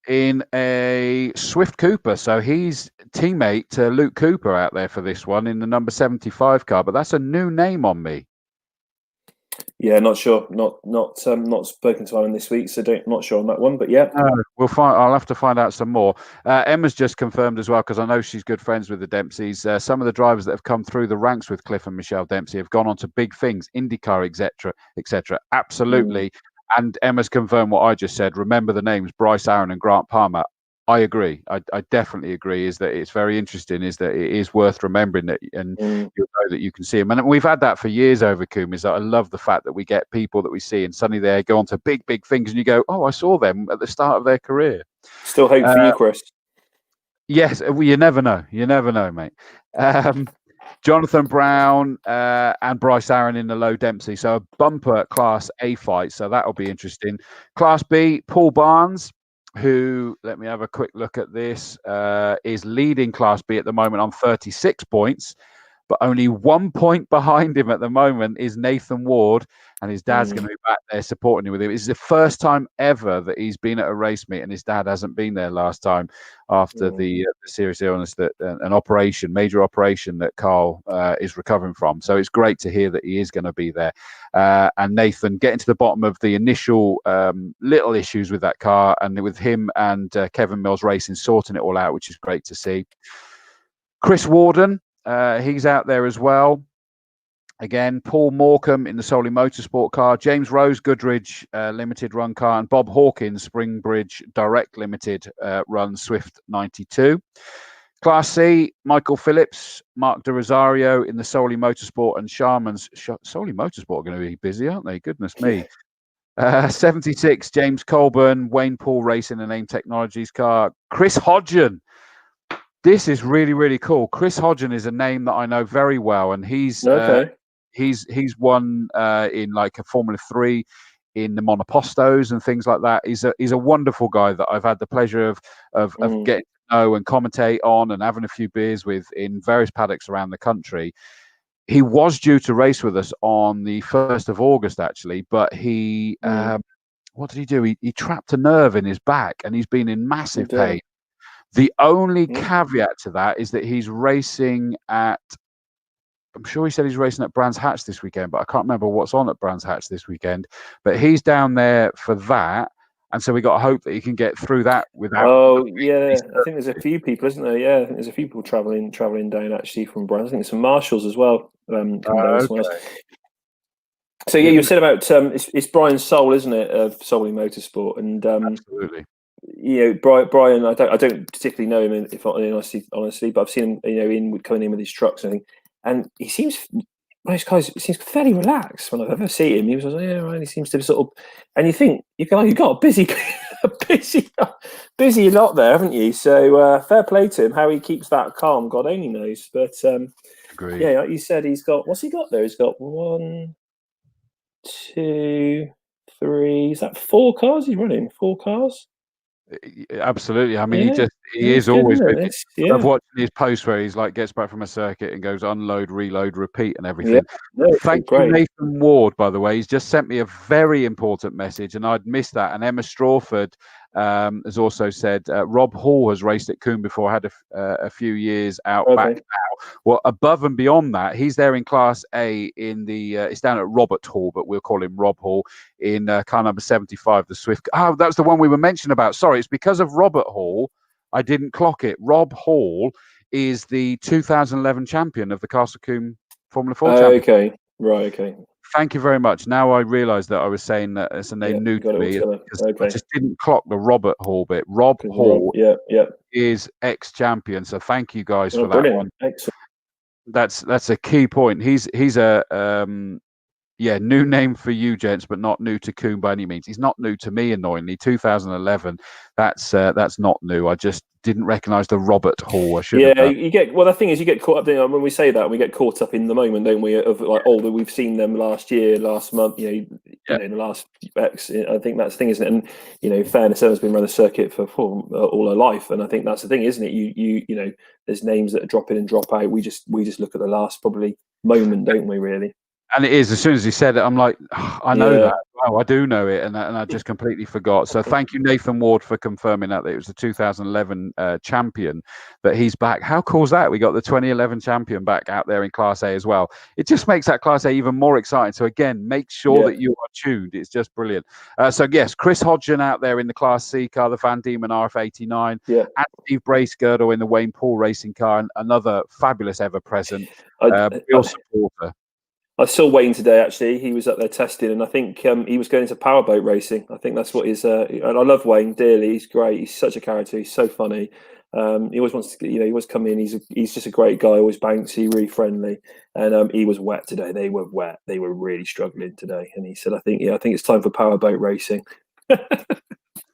in a Swift Cooper. So he's teammate to Luke Cooper out there for this one in the number 75 car, but that's a new name on me. Yeah, not sure. Not spoken to Alan this week, so not sure on that one. But yeah, we'll find. I'll have to find out some more. Emma's just confirmed as well, because I know she's good friends with the Dempseys. Some of the drivers that have come through the ranks with Cliff and Michelle Dempsey have gone on to big things, IndyCar, etc., etc. Absolutely. And Emma's confirmed what I just said. Remember the names: Bryce Aaron and Grant Palmer. I agree. I definitely agree. Is that it's very interesting. Is that it is worth remembering that, and you'll know that you can see them. And we've had that for years over COMBE. Is that I love the fact that we get people that we see and suddenly they go on to big things, and you go, "Oh, I saw them at the start of their career." Still hope for you, Chris. Yes, well, you never know. You never know, mate. Jonathan Brown and Bryce Aaron in the Low Dempsey. So a bumper Class A fight. So that'll be interesting. Class B, Paul Barnes, who, let me have a quick look at this, is leading Class B at the moment on 36 points. but only 1 point behind him at the moment is Nathan Ward, and his dad's going to be back there supporting him with him. It's the first time ever that he's been at a race meet, and his dad hasn't been there last time after the serious illness, that an major operation that Carl is recovering from. So it's great to hear that he is going to be there. And Nathan getting to the bottom of the initial little issues with that car, and with him and Kevin Mills Racing sorting it all out, which is great to see. Chris Warden, he's out there as well. Again, Paul Morecambe in the Solly Motorsport car, James Rose Goodridge Limited Run car, and Bob Hawkins Springbridge Direct Limited Run Swift 92. Class C, Michael Phillips, Mark De Rosario in the Solly Motorsport and Sharman's. Solly Motorsport are going to be busy, aren't they? Goodness me. 76, James Colburn, Wayne Paul Racing and AIM Technologies car. Chris Hodgen. This is really, really cool. Chris Hodgen is a name that I know very well, and he's won in like a Formula 3 in the Monopostos and things like that. He's a wonderful guy that I've had the pleasure of getting to know and commentate on and having a few beers with in various paddocks around the country. He was due to race with us on the 1st of August, actually, but he what did he do? He trapped a nerve in his back, and he's been in massive pain. The only caveat to that is that he's racing at, I'm sure he said he's racing at Brands Hatch this weekend, but I can't remember what's on at Brands Hatch this weekend. But he's down there for that. And so we got to hope that he can get through that without. Oh, yeah. I think there's a few people, isn't there? Yeah, I think there's a few people traveling down actually from Brands. I think there's some marshals as well. Okay. So, yeah, you said about it's Brian Soul, isn't it, of Solly Motorsport? And absolutely. You know, Brian, I don't particularly know him, if honestly, but I've seen him coming in with his trucks and he seems, most guys, he seems fairly relaxed when I've ever seen him. He was like, yeah, right. He seems to sort of, and you think you've got a busy lot there, haven't you? So fair play to him. How he keeps that calm, God only knows. But yeah, like you said, he's got, what's he got there? He's got 1, 2, 3. Is that 4 cars he's running? 4 cars. Absolutely. I mean, he is always busy. I've watched his posts where he's like gets back from a circuit and goes unload, reload, repeat, and everything. Thank you, Nathan Ward, by the way. He's just sent me a very important message, and I'd missed that. And Emma Strawford has also said Rob Hall has raced at COMBE before, had a few years out back now. Well, above and beyond that, he's there in Class A in the it's down at Robert Hall, but we'll call him Rob Hall in car number 75, the Swift. Oh, that's the one we were mentioning about. Sorry, it's because of Robert Hall I didn't clock it. Rob Hall is the 2011 champion of the Castle Combe Formula 4 champion. Okay, right, okay. Thank you very much. Now I realise that I was saying that it's a name new to me. I just didn't clock the Robert Hall bit. Rob Hall is ex-champion. So thank you guys for that one. Excellent. That's a key point. He's a new name for you gents, but not new to Combe by any means. He's not new to me, annoyingly. 2011. That's not new. I just didn't recognise the Robert Hall. You get, well, the thing is, you get caught up when we say that, we get caught up in the moment, don't we? Of like, we've seen them last year, last month, in the last X. I think that's the thing, isn't it? And fairness, Emma's been running the circuit for all her life, and I think that's the thing, isn't it? You there's names that drop in and drop out. We just look at the last probably moment, don't we? Really. And it is, as soon as he said it, I'm like, I know that. Wow, I do know it. And I just completely forgot. So thank you, Nathan Ward, for confirming that it was the 2011 champion, that he's back. How cool is that? We got the 2011 champion back out there in Class A as well. It just makes that Class A even more exciting. So again, make sure that you are tuned. It's just brilliant. So yes, Chris Hodgen out there in the Class C car, the Van Diemen RF89. And Steve Bracegirdle in the Wayne Paul racing car, and another fabulous ever-present real supporter. I saw Wayne today, actually. He was up there testing, and I think he was going into powerboat racing. I think that's what his... and I love Wayne dearly. He's great. He's such a character. He's so funny. He always wants to... he always come in. He's just a great guy, always bouncy, really friendly. And he was wet today. They were wet. They were really struggling today. And he said, I think it's time for powerboat racing.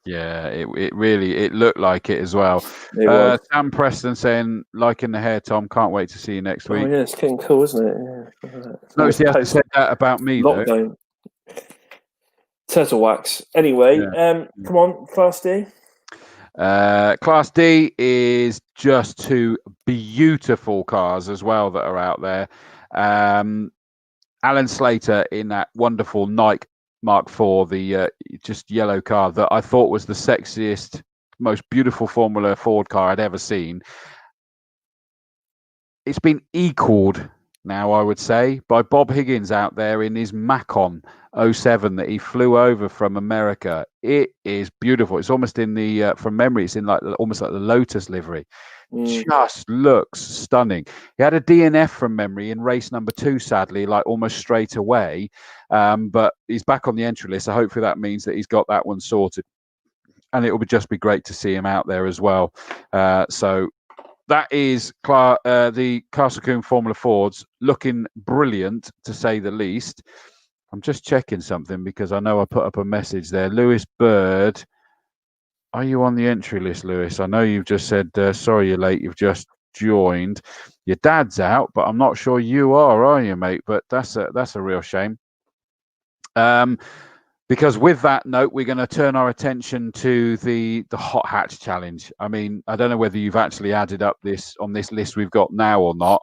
Yeah, it really looked like it as well. Sam Preston saying, liking the hair, Tom. Can't wait to see you next week. Oh, yeah, it's getting cool, isn't it? Yeah. Notice he hasn't said that about me, though. Turtle wax. Anyway, come on, Class D. Class D is just two beautiful cars as well that are out there. Alan Slater in that wonderful Nike Mark IV, the just yellow car that I thought was the sexiest, most beautiful Formula Ford car I'd ever seen. It's been equaled now, I would say, by Bob Higgins out there in his Macon 07 that he flew over from America. It is beautiful. It's almost in the, from memory, it's in like almost like the Lotus livery. Just looks stunning. He had a DNF from memory in race number 2, sadly, like almost straight away. But he's back on the entry list, so hopefully that means that he's got that one sorted. And it will just be great to see him out there as well. So that is the Castle Combe Formula Fords, looking brilliant, to say the least. I'm just checking something because I know I put up a message there. Lewis Bird, are you on the entry list, Lewis? I know you've just said, sorry you're late, you've just joined. Your dad's out, but I'm not sure you are you, mate? But that's a real shame. Because with that note, we're going to turn our attention to the hot hatch challenge. I mean, I don't know whether you've actually added up this on this list we've got now or not.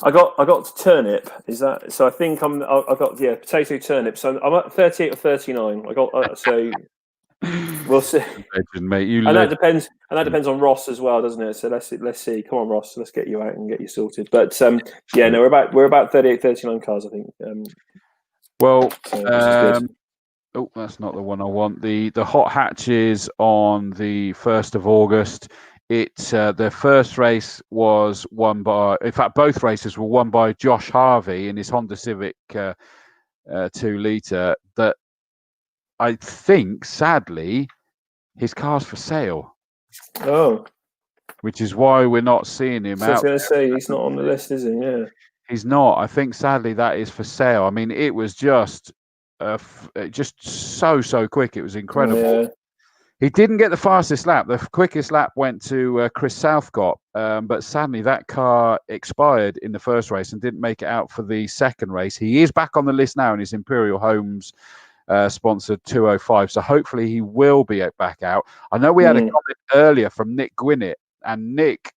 I got turnip. Is that so? I think I got potato turnip. So I'm at 38 or 39. I got so we'll see. Legend, mate. That depends. And that depends on Ross as well, doesn't it? So let's see. Come on, Ross. Let's get you out and get you sorted. But yeah, no, we're about 38, 39 cars, I think. Well, so oh, that's not the one I want. The hot hatches on the 1st of August. The first race was won by, in fact, both races were won by Josh Harvey in his Honda Civic 2-litre. That I think, sadly, his car's for sale. Oh, which is why we're not seeing him out. I was going to say he's not on the list, is he? Yeah, he's not. I think, sadly, that is for sale. I mean, it was just so quick. It was incredible. Yeah. He didn't get the fastest lap. The quickest lap went to Chris Southcott, but sadly that car expired in the first race and didn't make it out for the second race. He is back on the list now in his Imperial Homes sponsored 205, so hopefully he will be back out. I know we had a comment earlier from Nick Gwinnett, and Nick,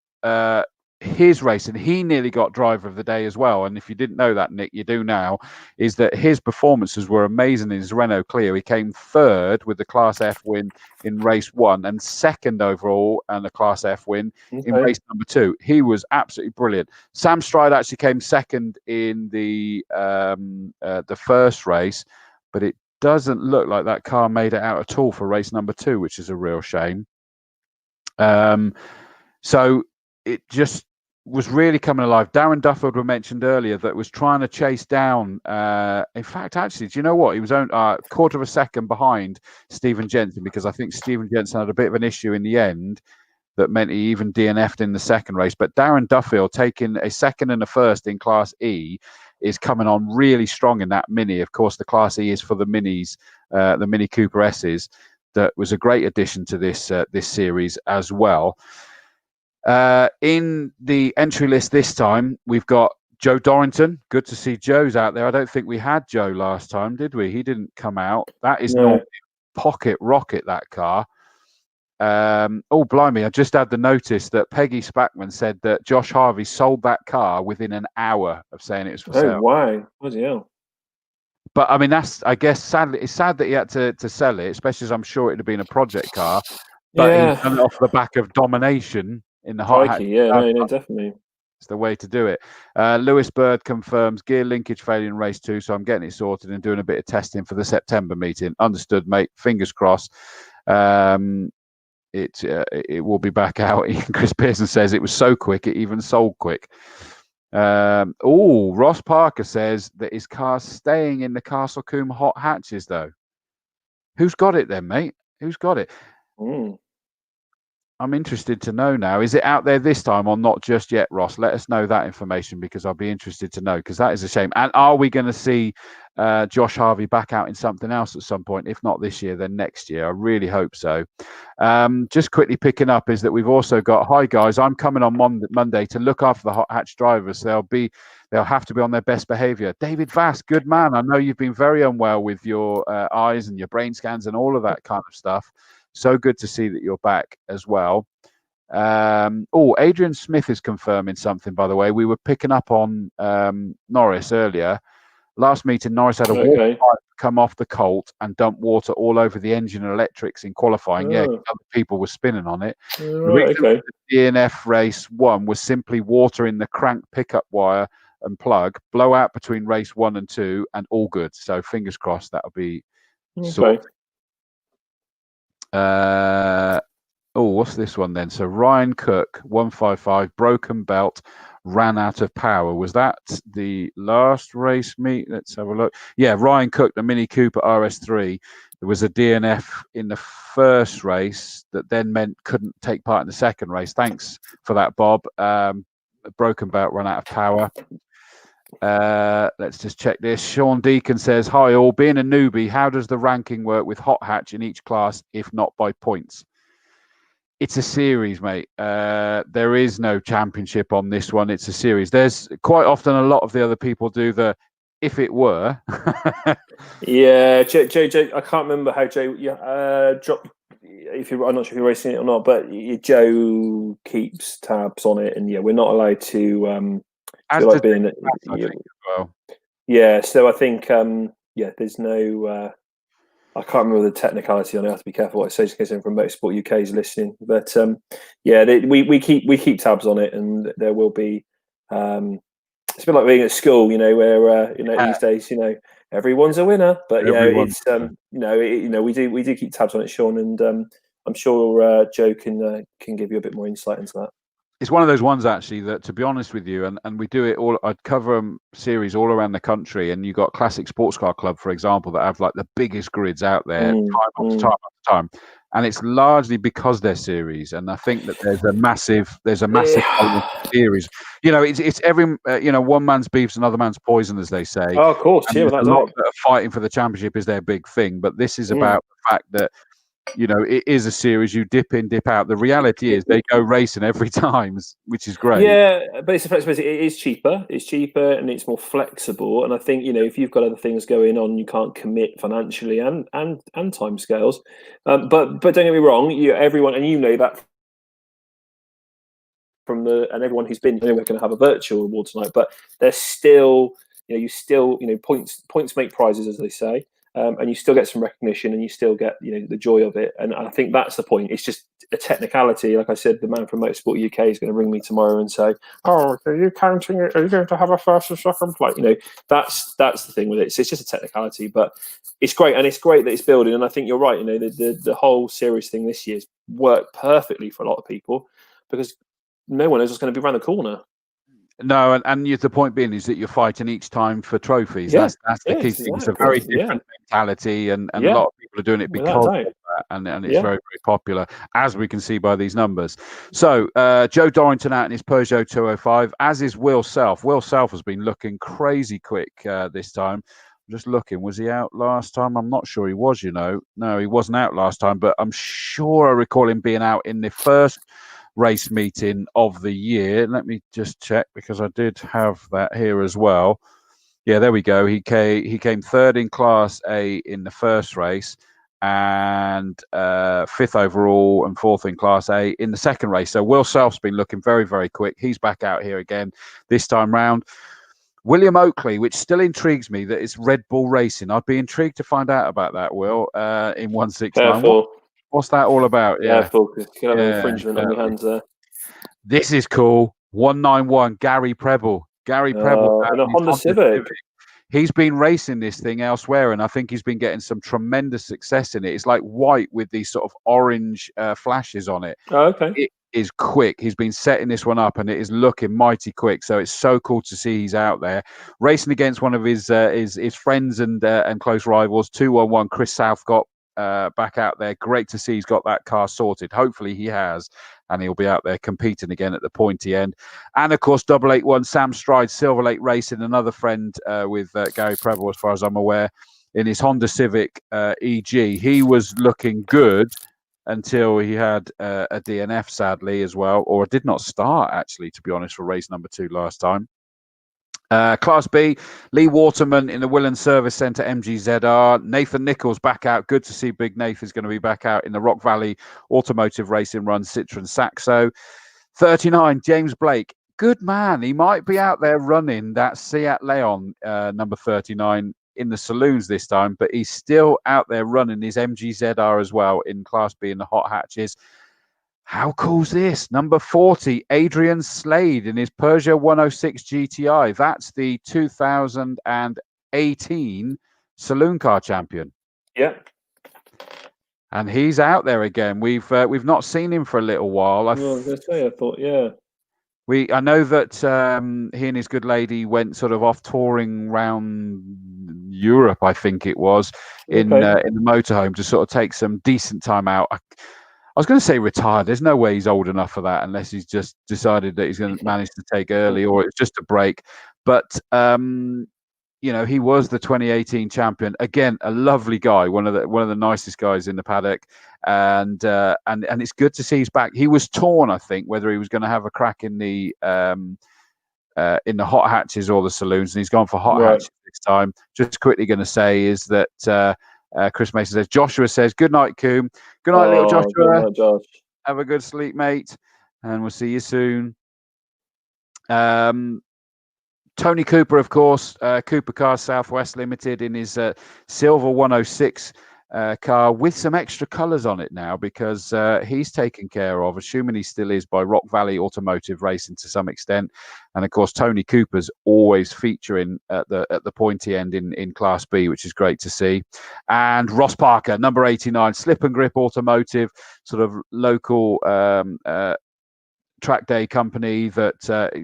his race, and he nearly got driver of the day as well. And if you didn't know that, Nick, you do now, is that his performances were amazing in his Renault Clio. He came third with the Class F win in race 1 and second overall and the Class F win in race number 2. He was absolutely brilliant. Sam Stride actually came second in the first race, but it doesn't look like that car made it out at all for race number 2, which is a real shame. So it just was really coming alive. Darren Duffield we mentioned earlier that was trying to chase down. In fact, actually, do you know what? He was a quarter of a second behind Stephen Jensen, because I think Stephen Jensen had a bit of an issue in the end that meant he even DNF'd in the second race. But Darren Duffield, taking a second and a first in Class E, is coming on really strong in that Mini. Of course, the Class E is for the Minis, the Mini Cooper S's. That was a great addition to this series as well. In the entry list this time, we've got Joe Dorrington. Good to see Joe's out there. I don't think we had Joe last time, did we? He didn't come out. That is not pocket rocket, that car. Oh, blimey. I just had the notice that Peggy Spackman said that Josh Harvey sold that car within an hour of saying it was for sale. Oh, why? Bloody hell. But I mean, that's, I guess, sadly, it's sad that he had to sell it, especially as I'm sure it'd have been a project car. But he's done it off the back of domination in the hot hatch. Yeah, no, definitely. It's the way to do it. Lewis Bird confirms gear linkage failure in race 2, so I'm getting it sorted and doing a bit of testing for the September meeting. Understood, mate. Fingers crossed. It will be back out. Chris Pearson says it was so quick it even sold quick. Ross Parker says that his car's staying in the Castle Combe hot hatches though. Who's got it then, mate? Who's got it? I'm interested to know now. Is it out there this time or not just yet, Ross? Let us know that information, because I'll be interested to know, because that is a shame. And are we going to see Josh Harvey back out in something else at some point? If not this year, then next year. I really hope so. Just quickly picking up is that we've also got, hi guys, I'm coming on Monday to look after the hot hatch drivers. They'll have to be on their best behavior. David Vass, good man. I know you've been very unwell with your eyes and your brain scans and all of that kind of stuff. So good to see that you're back as well. Adrian Smith is confirming something, by the way. We were picking up on Norris earlier. Last meeting, Norris had a water pipe come off the Colt and dump water all over the engine and electrics in qualifying. Yeah, other people were spinning on it. The reason the DNF race 1 was simply water in the crank pickup wire and plug, blowout between race 1 and 2, and all good. So fingers crossed that'll be sorted. What's this one then? So Ryan Cook, 155, broken belt, ran out of power. Was that the last race meet? Let's have a look. Yeah, Ryan Cook, the Mini Cooper RS3. There was a DNF in the first race that then meant couldn't take part in the second race. Thanks for that, Bob. Broken belt, run out of power. Let's just check this. Sean Deacon says, hi all, being a newbie, how does the ranking work with hot hatch in each class if not by points? It's a series, mate. There is no championship on this one. It's a series. There's quite often a lot of the other people do the if it were. Yeah, Joe, I can't remember how Joe dropped. I'm not sure if you're racing it or not, but Joe keeps tabs on it, and yeah, we're not allowed to. So I think there's no. I can't remember the technicality on it. I have to be careful what I say in case anyone from Motorsport UK is listening. But we keep tabs on it, and there will be. It's a bit like being at school, where these days, everyone's a winner. But it's we do keep tabs on it, Sean, and I'm sure Joe can give you a bit more insight into that. It's one of those ones, actually, that, to be honest with you, and we do it all. I'd cover series all around the country, and you got Classic Sports Car Club, for example, that have like the biggest grids out there, time after time, and it's largely because they're series. And I think that there's a massive series. It's every one man's beef's another man's poison, as they say. Oh, of course, a lot that are fighting for the championship is their big thing, but this is about the fact that. It is a series. You dip in, dip out. The reality is they go racing every time, which is great. Yeah, but it is cheaper. It's cheaper and it's more flexible. And I think if you've got other things going on, you can't commit financially and time scales. But don't get me wrong. Everyone, and that from everyone who's been. We're going to have a virtual award tonight, but there's still points make prizes, as they say. And you still get some recognition, and you still get the joy of it. And I think that's the point. It's just a technicality. Like I said, the man from Motorsport UK is going to ring me tomorrow and say, "Oh, are you counting it? Are you going to have a first and second place?" That's the thing with it. It's just a technicality, but it's great, and it's great that it's building. And I think you're right. The whole series thing this year's worked perfectly for a lot of people because no one knows what's going to be around the corner. No, and the point being is that you're fighting each time for trophies. Yeah. That's the key thing. It's a very different mentality, and a lot of people are doing it because of that, and it's very, very popular, as we can see by these numbers. So Joe Dorrington out in his Peugeot 205, as is Will Self. Will Self has been looking crazy quick this time. I'm just looking. Was he out last time? I'm not sure he was, No, he wasn't out last time, but I'm sure I recall him being out in the first race meeting of the year. Let me just check because I did have that here as well. Yeah, there we go. He came third in Class A in the first race, and fifth overall and fourth in Class A in the second race. So Will Self's been looking very, very quick. He's back out here again this time round. William Oakley, which still intrigues me that it's Red Bull Racing. I'd be intrigued to find out about that, Will, in 169. What's that all about? Careful, because you can have an infringement on your hands there. This is cool. 191, Gary Preble. And a Honda Civic. He's been racing this thing elsewhere, and I think he's been getting some tremendous success in it. It's like white with these sort of orange flashes on it. Oh, okay. It is quick. He's been setting this one up, and it is looking mighty quick. So it's so cool to see he's out there racing against one of his friends and close rivals. 211, Chris Southcott. Back out there. Great to see he's got that car sorted. Hopefully he has, and he'll be out there competing again at the pointy end. And of course, 881 Sam Stride, Silver Lake Racing, another friend with Gary Preble, as far as I'm aware, in his Honda Civic EG. He was looking good until he had a DNF, sadly, as well, or did not start, actually, to be honest, for race number 2 last time. Class B, Lee Waterman in the Willand Service Centre MGZR. Nathan Nichols back out. Good to see Big Nath is going to be back out in the Rock Valley Automotive Racing Run Citroen Saxo. 39, James Blake. Good man. He might be out there running that Seat Leon, number 39, in the saloons this time, but he's still out there running his MGZR as well in Class B in the hot hatches. How cool's this? Number 40, Adrian Slade in his Peugeot 106 GTI. That's the 2018 Saloon Car Champion. Yeah. And he's out there again. We've not seen him for a little while. I was going to say, I thought, yeah. I know that he and his good lady went sort of off touring around Europe, I think it was, in the motorhome to sort of take some decent time out. I was going to say retired. There's no way he's old enough for that unless he's just decided that he's going to manage to take early or it's just a break. But, he was the 2018 champion. Again, a lovely guy, one of the nicest guys in the paddock. And it's good to see he's back. He was torn, I think, whether he was going to have a crack in the hot hatches or the saloons. And he's gone for hot hatches this time. Just quickly going to say is that Chris Mason says, Joshua says, good night, Coombe. Good night, little Joshua. Good night, Josh. Have a good sleep, mate. And we'll see you soon. Tony Cooper, of course, Cooper Cars Southwest Limited in his silver 106 car with some extra colours on it now because he's taken care of, assuming he still is, by Rock Valley Automotive Racing to some extent. And of course, Tony Cooper's always featuring at the pointy end in Class B, which is great to see. And Ross Parker, number 89, Slip and Grip Automotive, sort of local track day company that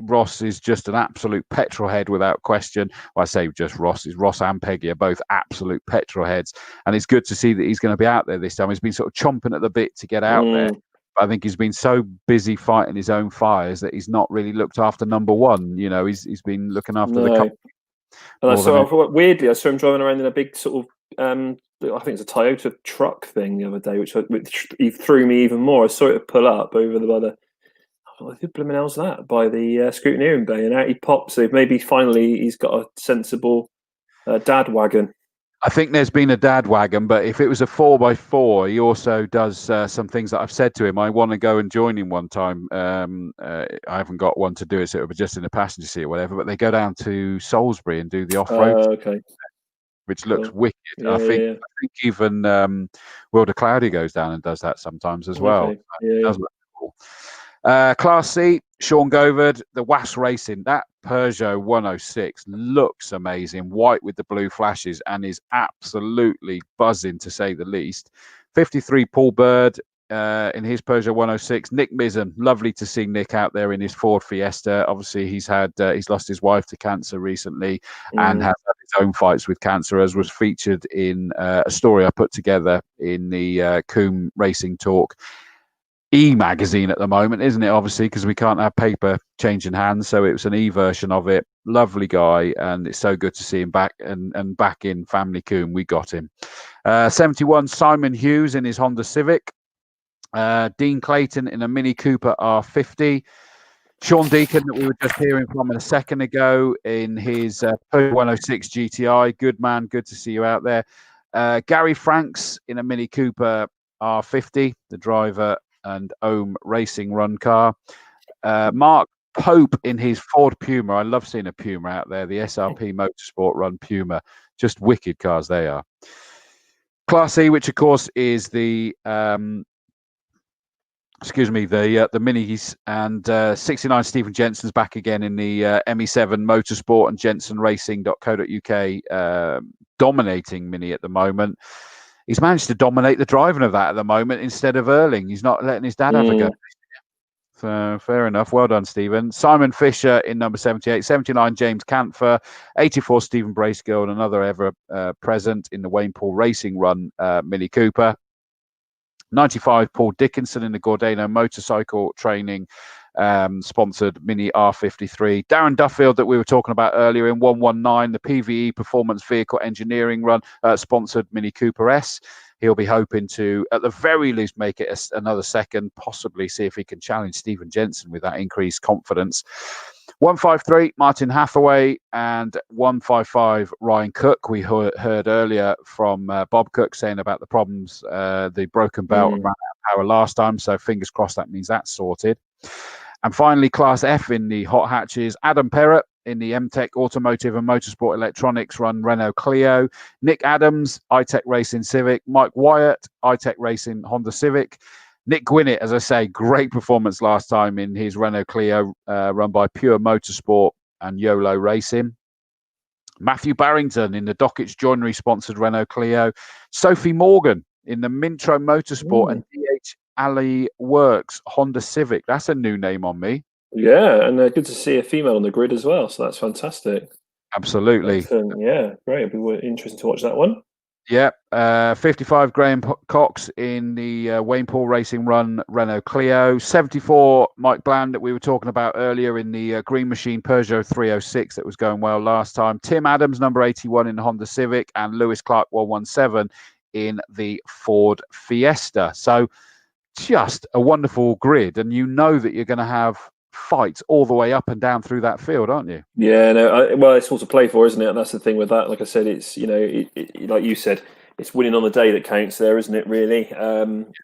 Ross is just an absolute petrol head without question. Well, I say just Ross, is Ross and Peggy are both absolute petrol heads, and it's good to see that he's going to be out there this time. He's been sort of chomping at the bit to get out there. But I think he's been so busy fighting his own fires that he's not really looked after number one. He's been looking after the company. And I saw him driving around in a big sort of I think it's a Toyota truck thing the other day, which he threw me even more. I saw it pull up over the who blooming hell's that? By the scrutineering bay, and out he pops. So maybe finally he's got a sensible dad wagon. I think there's been a dad wagon, but if it was a 4x4, he also does some things that I've said to him. I want to go and join him one time. I haven't got one to do it, so it'll be just in a passenger seat or whatever. But they go down to Salisbury and do the off-road, which looks wicked. I think even Wilder Cloudy goes down and does that sometimes as well. It does look cool. Class C, Sean Govard, the WAS Racing. That Peugeot 106 looks amazing, white with the blue flashes, and is absolutely buzzing to say the least. 53, Paul Bird in his Peugeot 106. Nick Mizzen, lovely to see Nick out there in his Ford Fiesta. Obviously, he's lost his wife to cancer recently and has had his own fights with cancer, as was featured in a story I put together in the Coombe Racing Talk e-magazine at the moment, isn't it? Obviously, because we can't have paper changing hands, so it was an e-version of it. Lovely guy, and it's so good to see him back and back in family Coombe. We got him. 71, Simon Hughes in his Honda Civic. Dean Clayton in a Mini Cooper R50. Sean Deacon, that we were just hearing from a second ago, in his Peugeot 106 GTI. Good man, good to see you out there. Gary Franks in a Mini Cooper R50, the driver and Ohm Racing run car. Mark Pope in his Ford Puma. I love seeing a Puma out there, the SRP Motorsport run Puma. Just wicked cars they are. Class E, which of course is the minis, and 69 Stephen Jensen's back again in the ME7 Motorsport and JensenRacing.co.uk dominating mini at the moment. He's managed to dominate the driving of that at the moment instead of Erling. He's not letting his dad have a go. So fair enough. Well done, Stephen. Simon Fisher in number 78. 79, James Cantfer. 84, Stephen Bracegill, and another ever present in the Wayne Paul Racing Run Mini Cooper. 95, Paul Dickinson in the Gordano Motorcycle Training sponsored Mini R53. Darren Duffield, that we were talking about earlier, in 119, the PVE Performance Vehicle Engineering Run sponsored Mini Cooper S. He'll be hoping to, at the very least, make it another second, possibly see if he can challenge Stephen Jensen with that increased confidence. 153 Martin Hathaway and 155 Ryan Cook. We heard earlier from Bob Cook saying about the problems, the broken belt and ran out of power last time. So fingers crossed that means that's sorted. And finally, Class F in the hot hatches, Adam Perrott in the MTech Automotive and Motorsport Electronics run Renault Clio, Nick Adams, iTech Racing Civic, Mike Wyatt, iTech Racing Honda Civic, Nick Gwinnett, as I say, great performance last time in his Renault Clio run by Pure Motorsport and YOLO Racing. Matthew Barrington in the Dockett's Joinery sponsored Renault Clio. Sophie Morgan in the Mintro Motorsport and DH Alley Works Honda Civic. That's a new name on me. Yeah, and good to see a female on the grid as well. So that's fantastic. Absolutely. Yeah, great. It'll be interesting to watch that one. Yep. 55 Graham Cox in the Wayne Paul Racing run Renault Clio. 74 Mike Bland that we were talking about earlier in the Green Machine Peugeot 306 that was going well last time. Tim Adams, number 81 in the Honda Civic, and Lewis Clark 117 in the Ford Fiesta. So just a wonderful grid, and you know that you're going to have fights all the way up and down through that field, aren't you? Yeah, no. Well, it's all to play for, isn't it? And that's the thing with that. Like I said, it's like you said, it's winning on the day that counts, there, isn't it? Really,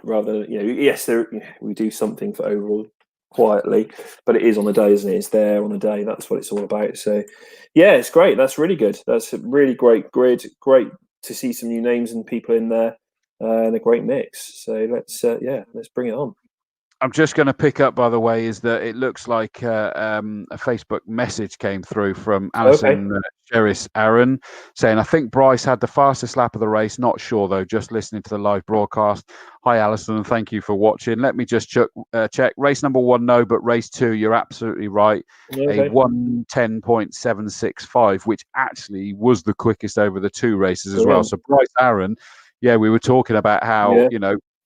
rather yes, we do something for overall quietly, but it is on the day, isn't it? It's there on the day. That's what it's all about. So, yeah, it's great. That's really good. That's a really great grid. Great to see some new names and people in there, and a great mix. So let's bring it on. I'm just going to pick up, by the way, is that it looks like a Facebook message came through from Alison Sherris Aaron saying, I think Bryce had the fastest lap of the race. Not sure, though, just listening to the live broadcast. Hi, Alison, and thank you for watching. Let me just check. Race number 1, no, but race 2, you're absolutely right. A 1:10.765, which actually was the quickest over the 2 races as well. So Bryce Aaron, yeah, we were talking about how,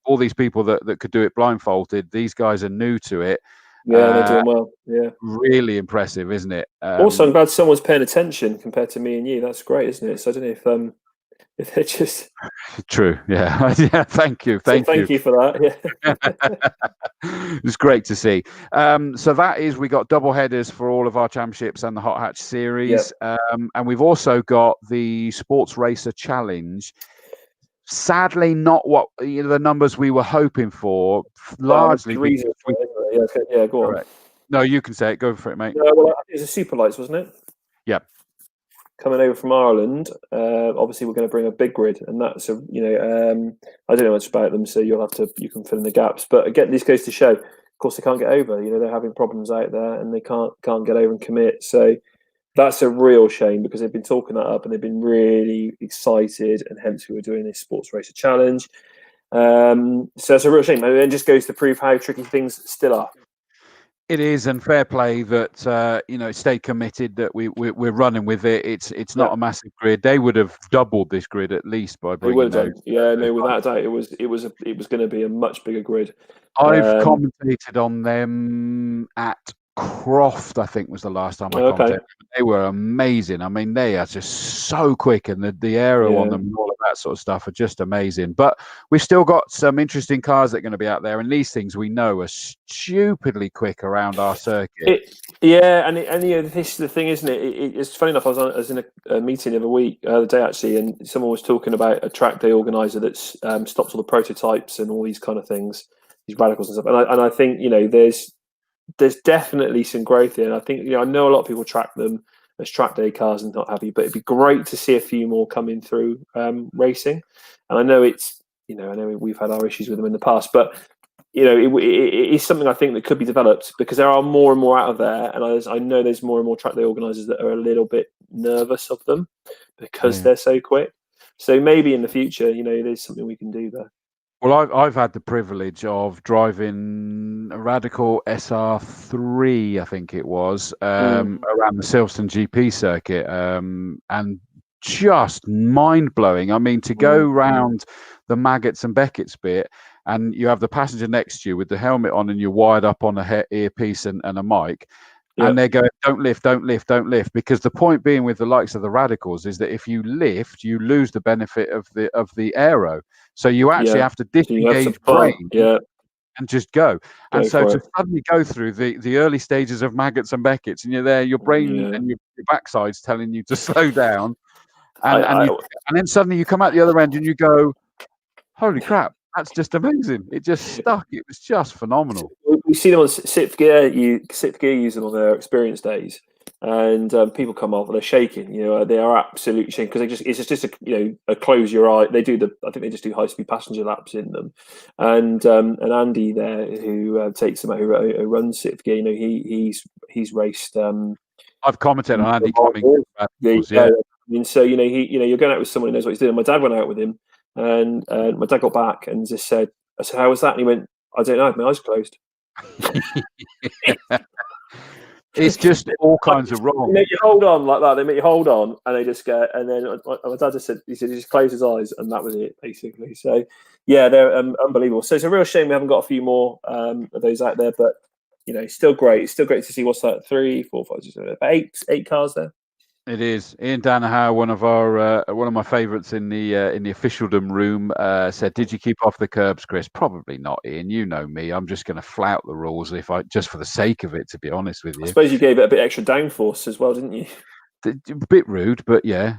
all these people that could do it blindfolded, these guys are new to it. Yeah, they're doing well. Yeah. Really impressive, isn't it? Also, I'm glad someone's paying attention compared to me and you. That's great, isn't it? So I don't know if they're just... True, yeah. Yeah, thank you for that. Yeah. It's great to see. So that is, we got double headers for all of our championships and the Hot Hatch series. Yep. And we've also got the Sports Racer Challenge. Sadly, not what the numbers we were hoping for. Largely, go on. Correct. No, you can say it. Go for it, mate. No, well, it was a Super Lights, wasn't it? Yeah. Coming over from Ireland, obviously we're going to bring a big grid, and that's I don't know much about them, so you can fill in the gaps. But again, this goes to show, of course, they can't get over. They're having problems out there, and they can't get over and commit. So that's a real shame because they've been talking that up and they've been really excited, and hence we were doing this Sports Racer Challenge. So it's a real shame. And it just goes to prove how tricky things still are. It is, and fair play that stay committed, that we're running with it. It's not a massive grid. They would have doubled this grid at least by bringing those. Yeah, no, without a doubt, it was going to be a much bigger grid. I've commentated on them at Croft, I think was the last time I commentated. They were amazing. I mean, they are just so quick, and the aero on them and all of that sort of stuff are just amazing. But we've still got some interesting cars that are going to be out there, and these things we know are stupidly quick around our circuit. This is the thing, isn't it? It's funny enough. I was in a meeting the other day actually, and someone was talking about a track day organizer that stops all the prototypes and all these kind of things, these radicals and stuff. And I think there's definitely some growth here. And I think, I know a lot of people track them as track day cars and not happy, but it'd be great to see a few more coming through racing. And I know I know we've had our issues with them in the past, but it is something I think that could be developed because there are more and more out of there. And I know there's more and more track day organisers that are a little bit nervous of them because they're so quick. So maybe in the future, there's something we can do there. Well, I've had the privilege of driving a Radical SR3, I think it was, around the Silverstone GP circuit, and just mind-blowing. I mean, to go round the Maggots and Beckett's bit, and you have the passenger next to you with the helmet on and you're wired up on a earpiece and a mic, and they're going, don't lift, don't lift, don't lift. Because the point being with the likes of the Radicals is that if you lift, you lose the benefit of the aero. So you actually have to disengage brain and just go. And Go so for to it. suddenly go through the early stages of Maggots and Beckets, and you're there, your brain Yeah. and your backside's telling you to slow down, and I then suddenly you come out the other end and you go, holy crap, that's just amazing. It just stuck. It was just phenomenal. we see them on Sixth Gear. Sixth Gear use them on their experience days, and people come off and they're shaking. They are absolutely shaking because it's just a close your eye. I think they just do high speed passenger laps in them, and Andy there who takes them out, who runs Sixth Gear. He's raced. I've commented on Andy coming. Yeah. I mean, so you're going out with someone who knows what he's doing. My dad went out with him, and my dad got back and just said, "I said, how was that?" And he went, "I don't know. I had my eyes closed." It's just all kinds of wrong. They make you hold on like that. They make you hold on, and they just go. And then my dad just said, he just closed his eyes, and that was it, basically. So, yeah, they're unbelievable. So it's a real shame we haven't got a few more of those out there, but still great. It's still great to see what's that 3, 4, 5, 6, 7, 8, 8 cars there. It is. Ian Danaher, one of my favourites in the officialdom room, said, "Did you keep off the curbs, Chris?" Probably not, Ian. You know me. I'm just going to flout the rules just for the sake of it. To be honest with you, I suppose you gave it a bit extra downforce as well, didn't you? A bit rude, but yeah,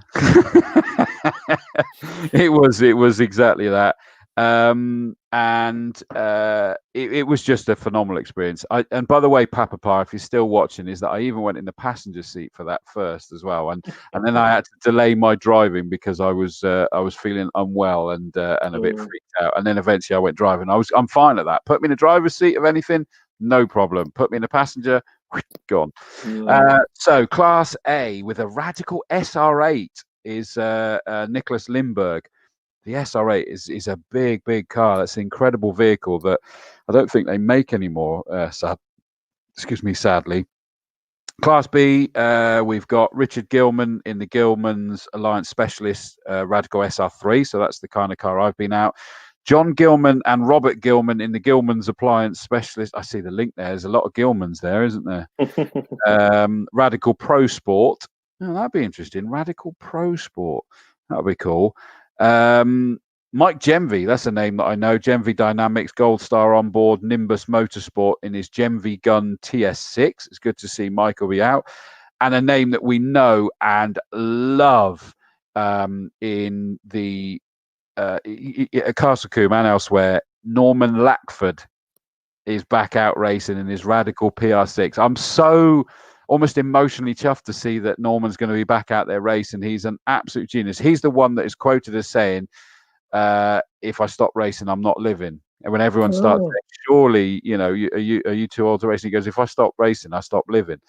it was exactly that. It was just a phenomenal experience. And by the way, Papa Pa, if you're still watching, is that I even went in the passenger seat for that first as well, and then I had to delay my driving because I was feeling unwell and a bit freaked out, and then eventually I went driving. I'm fine at that. Put me in the driver's seat of anything, no problem. Put me in the passenger, gone. So Class A with a radical SR8 is Nicholas Lindberg. The SR8 is a big car. That's an incredible vehicle that I don't think they make anymore. Sadly. Class B, we've got Richard Gilman in the Gilman's Alliance Specialist Radical SR3. So that's the kind of car I've been out. John Gilman and Robert Gilman in the Gilman's Appliance Specialist. I see the link there. There's a lot of Gilmans there, isn't there? Radical Pro Sport. Oh, that'd be interesting. Radical Pro Sport. That'd be cool. Mike Genvy, that's a name that I know. Genvy Dynamics, Gold Star on board, Nimbus Motorsport in his Genvy Gun TS6. It's good to see Michael be out. And a name that we know and love in the at Castle Combe and elsewhere, Norman Lackford is back out racing in his Radical PR6. I'm so almost emotionally chuffed to see that Norman's going to be back out there racing. He's an absolute genius. He's the one that is quoted as saying, if I stop racing, I'm not living. And when everyone starts saying, surely, are you too old to race? And he goes, if I stop racing, I stop living.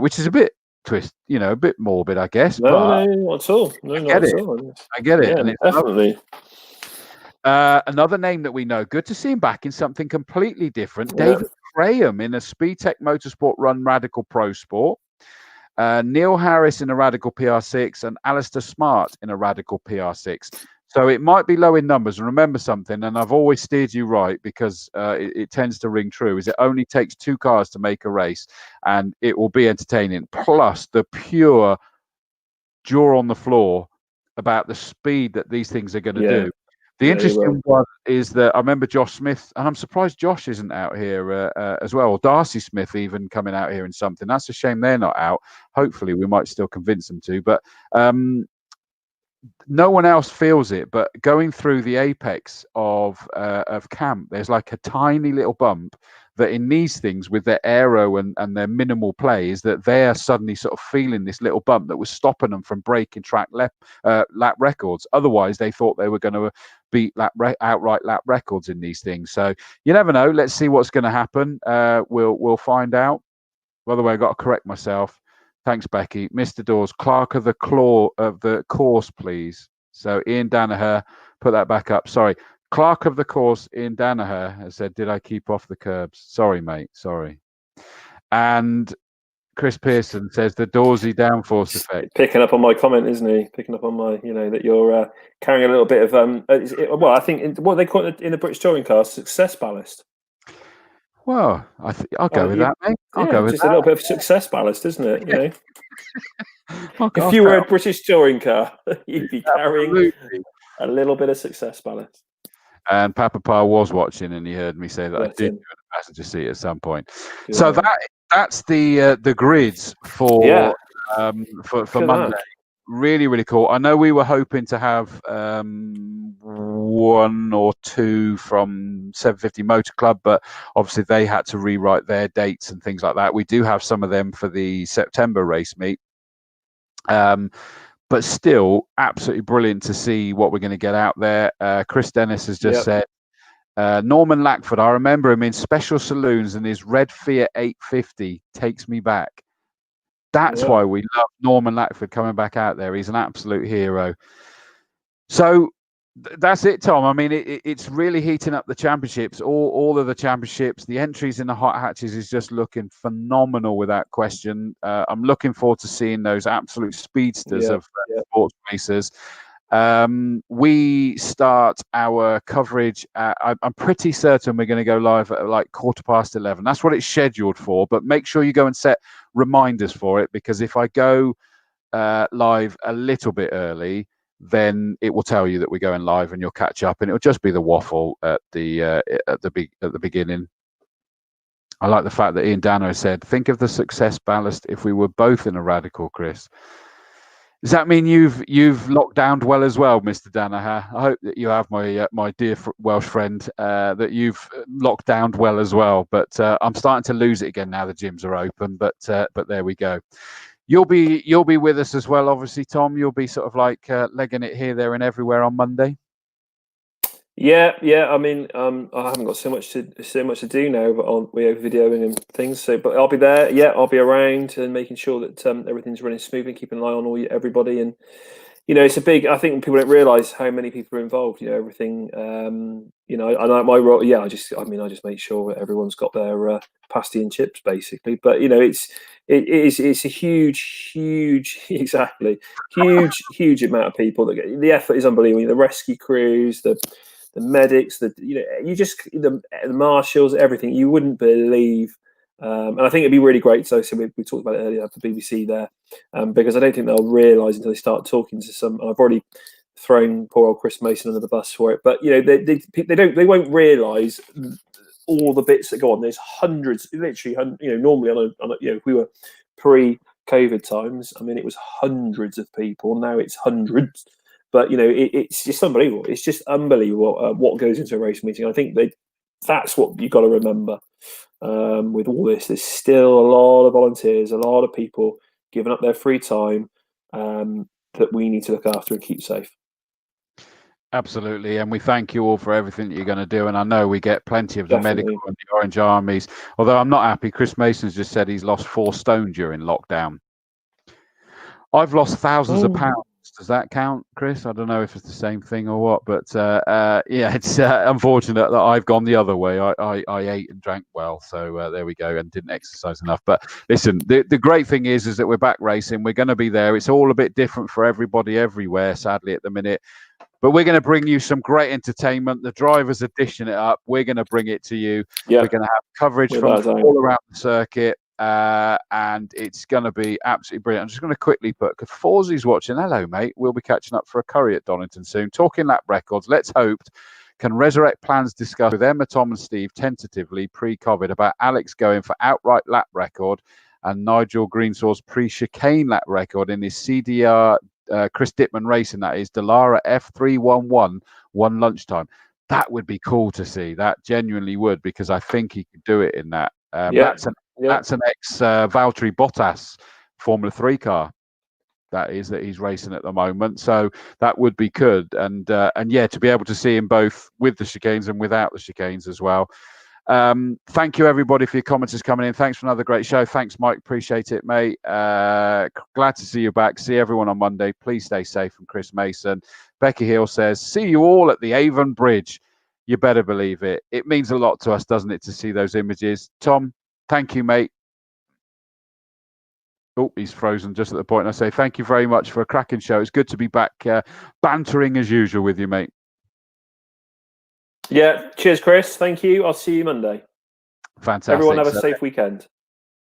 Which is a bit a bit morbid, I guess. No, not at all. No, not at all. I get it. Yeah, and it's definitely. Another name that we know. Good to see him back in something completely different. Yeah. David Graham in a Speedtech Motorsport Run Radical Pro Sport. Neil Harris in a Radical PR6 and Alistair Smart in a Radical PR6. So it might be low in numbers. And remember something, and I've always steered you right because it tends to ring true, is it only takes 2 cars to make a race and it will be entertaining. Plus the pure jaw on the floor about the speed that these things are going to do. The interesting one is that I remember Josh Smith, and I'm surprised Josh isn't out here as well, or Darcy Smith even coming out here in something. That's a shame they're not out. Hopefully we might still convince them to, but no one else feels it. But going through the apex of camp, there's like a tiny little bump that in these things with their aero and their minimal play is that they are suddenly sort of feeling this little bump that was stopping them from breaking track lap records. Otherwise, they thought they were going to beat outright lap records in these things. So you never know. Let's see what's going to happen. We'll find out. By the way, I got to correct myself. Thanks, Becky. Mr. Dawes, clerk of the course, please. So Ian Danaher, put that back up. Sorry. Clerk of the course, Ian Danaher, has said, did I keep off the curbs? Sorry, mate. Sorry. And Chris Pearson says the Dawsy downforce effect. Picking up on my comment, isn't he? Picking up on my, that you're carrying a little bit of, I think what they call it in the British touring car, success ballast. Well, I'll go with that, mate. I'll go with just that. A little bit of success ballast, isn't it? If you were a British touring car, you'd be carrying a little bit of success ballast. And Papa Pa was watching, and he heard me say that I Bless did him. go in the passenger seat at some point. Good So man. that's the grids for Yeah. for Good Monday. man. Really, really cool. I know we were hoping to have one or two from 750 Motor Club, but obviously they had to rewrite their dates and things like that. We do have some of them for the September race meet. But still, absolutely brilliant to see what we're going to get out there. Chris Dennis has just said, Norman Lackford, I remember him in Special Saloons, and his red Fiat 850 takes me back. That's why we love Norman Lackford coming back out there. He's an absolute hero. So that's it, Tom. I mean, it's really heating up the championships. All of the championships, the entries in the hot hatches is just looking phenomenal without question. I'm looking forward to seeing those absolute speedsters of sports racers. We start our coverage I'm pretty certain we're going to go live at like 11:15. That's what it's scheduled for, but make sure you go and set reminders for it, because if I go live a little bit early, then it will tell you that we're going live, and you'll catch up, and it'll just be the waffle at the beginning. I like the fact that Ian Dano said, think of the success ballast if we were both in a radical, Chris. Does that mean you've locked down well as well, Mr. Danaher? I hope that you have, my dear Welsh friend, that you've locked down well as well. But I'm starting to lose it again now the gyms are open. But there we go. You'll be with us as well, obviously, Tom. You'll be sort of like legging it here, there, and everywhere on Monday. Yeah. I mean, I haven't got so much to do now, but we're videoing and things. So, but I'll be there. Yeah, I'll be around and making sure that everything's running smoothly, keeping an eye on everybody. And it's a big. I think people don't realise how many people are involved. Everything. I like my role. Yeah, I just make sure that everyone's got their pasty and chips, basically. But it's a huge exactly huge amount of people that get. The effort is unbelievable. The rescue crews, the medics, the marshals, everything. You wouldn't believe. And I think it'd be really great. So we talked about it earlier for BBC there, because I don't think they'll realise until they start talking to some. I've already thrown poor old Chris Mason under the bus for it, but they won't realise all the bits that go on. There's hundreds, literally, normally on a if we were pre-COVID times, I mean, it was hundreds of people. Now it's hundreds. But it's just unbelievable. It's just unbelievable what goes into a race meeting. I think that's what you've got to remember with all this. There's still a lot of volunteers, a lot of people giving up their free time that we need to look after and keep safe. Absolutely, and we thank you all for everything that you're going to do. And I know we get plenty of the medical and the Orange Armies. Although I'm not happy, Chris Mason's just said he's lost 4 stone during lockdown. I've lost thousands of pounds. Does that count, Chris? I don't know if it's the same thing or what, but yeah, it's unfortunate that I've gone the other way. I ate and drank well, so there we go, and didn't exercise enough. But listen, the great thing is that we're back racing. We're going to be there. It's all a bit different for everybody everywhere, sadly, at the minute. But we're going to bring you some great entertainment. The drivers are dishing it up. We're going to bring it to you. Yeah. We're going to have coverage from all around the circuit. And it's going to be absolutely brilliant. I'm just going to quickly put, because Forzie's watching. Hello, mate. We'll be catching up for a curry at Donington soon. Talking lap records. Let's hope can resurrect plans discussed with Emma, Tom and Steve tentatively pre-COVID about Alex going for outright lap record and Nigel Greensaw's pre-chicane lap record in his CDR Chris Dittman racing, that is Dallara F311 one lunchtime. That would be cool to see. That genuinely would, because I think he could do it in that. That's an ex Valtteri Bottas Formula 3 car. That he's racing at the moment. So that would be good. And yeah, to be able to see him both with the chicanes and without the chicanes as well. Thank you everybody for your comments coming in. Thanks for another great show. Thanks, Mike. Appreciate it, mate. Glad to see you back. See everyone on Monday. Please stay safe. From Chris Mason. Becky Hill says, see you all at the Avon Bridge. You better believe it. It means a lot to us, doesn't it, to see those images. Tom, thank you, mate. Oh, he's frozen just at the point. I say thank you very much for a cracking show. It's good to be back bantering as usual with you, mate. Yeah, cheers, Chris. Thank you. I'll see you Monday. Fantastic. Everyone have a safe weekend.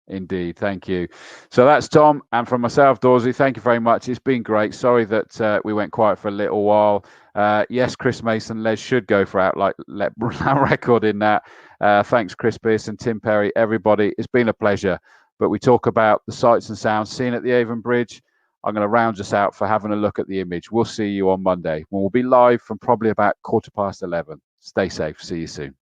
Indeed, thank you. So that's Tom, and from myself, Dawsey, thank you very much. It's been great. Sorry that we went quiet for a little while. Yes, Chris Mason, Les should go for outright record in that. Thanks, Chris Pearson, Tim Perry, everybody. It's been a pleasure. But we talk about the sights and sounds seen at the Avon Bridge. I'm going to round us out for having a look at the image. We'll see you on Monday when we'll be live from probably about 11:15. Stay safe. See you soon.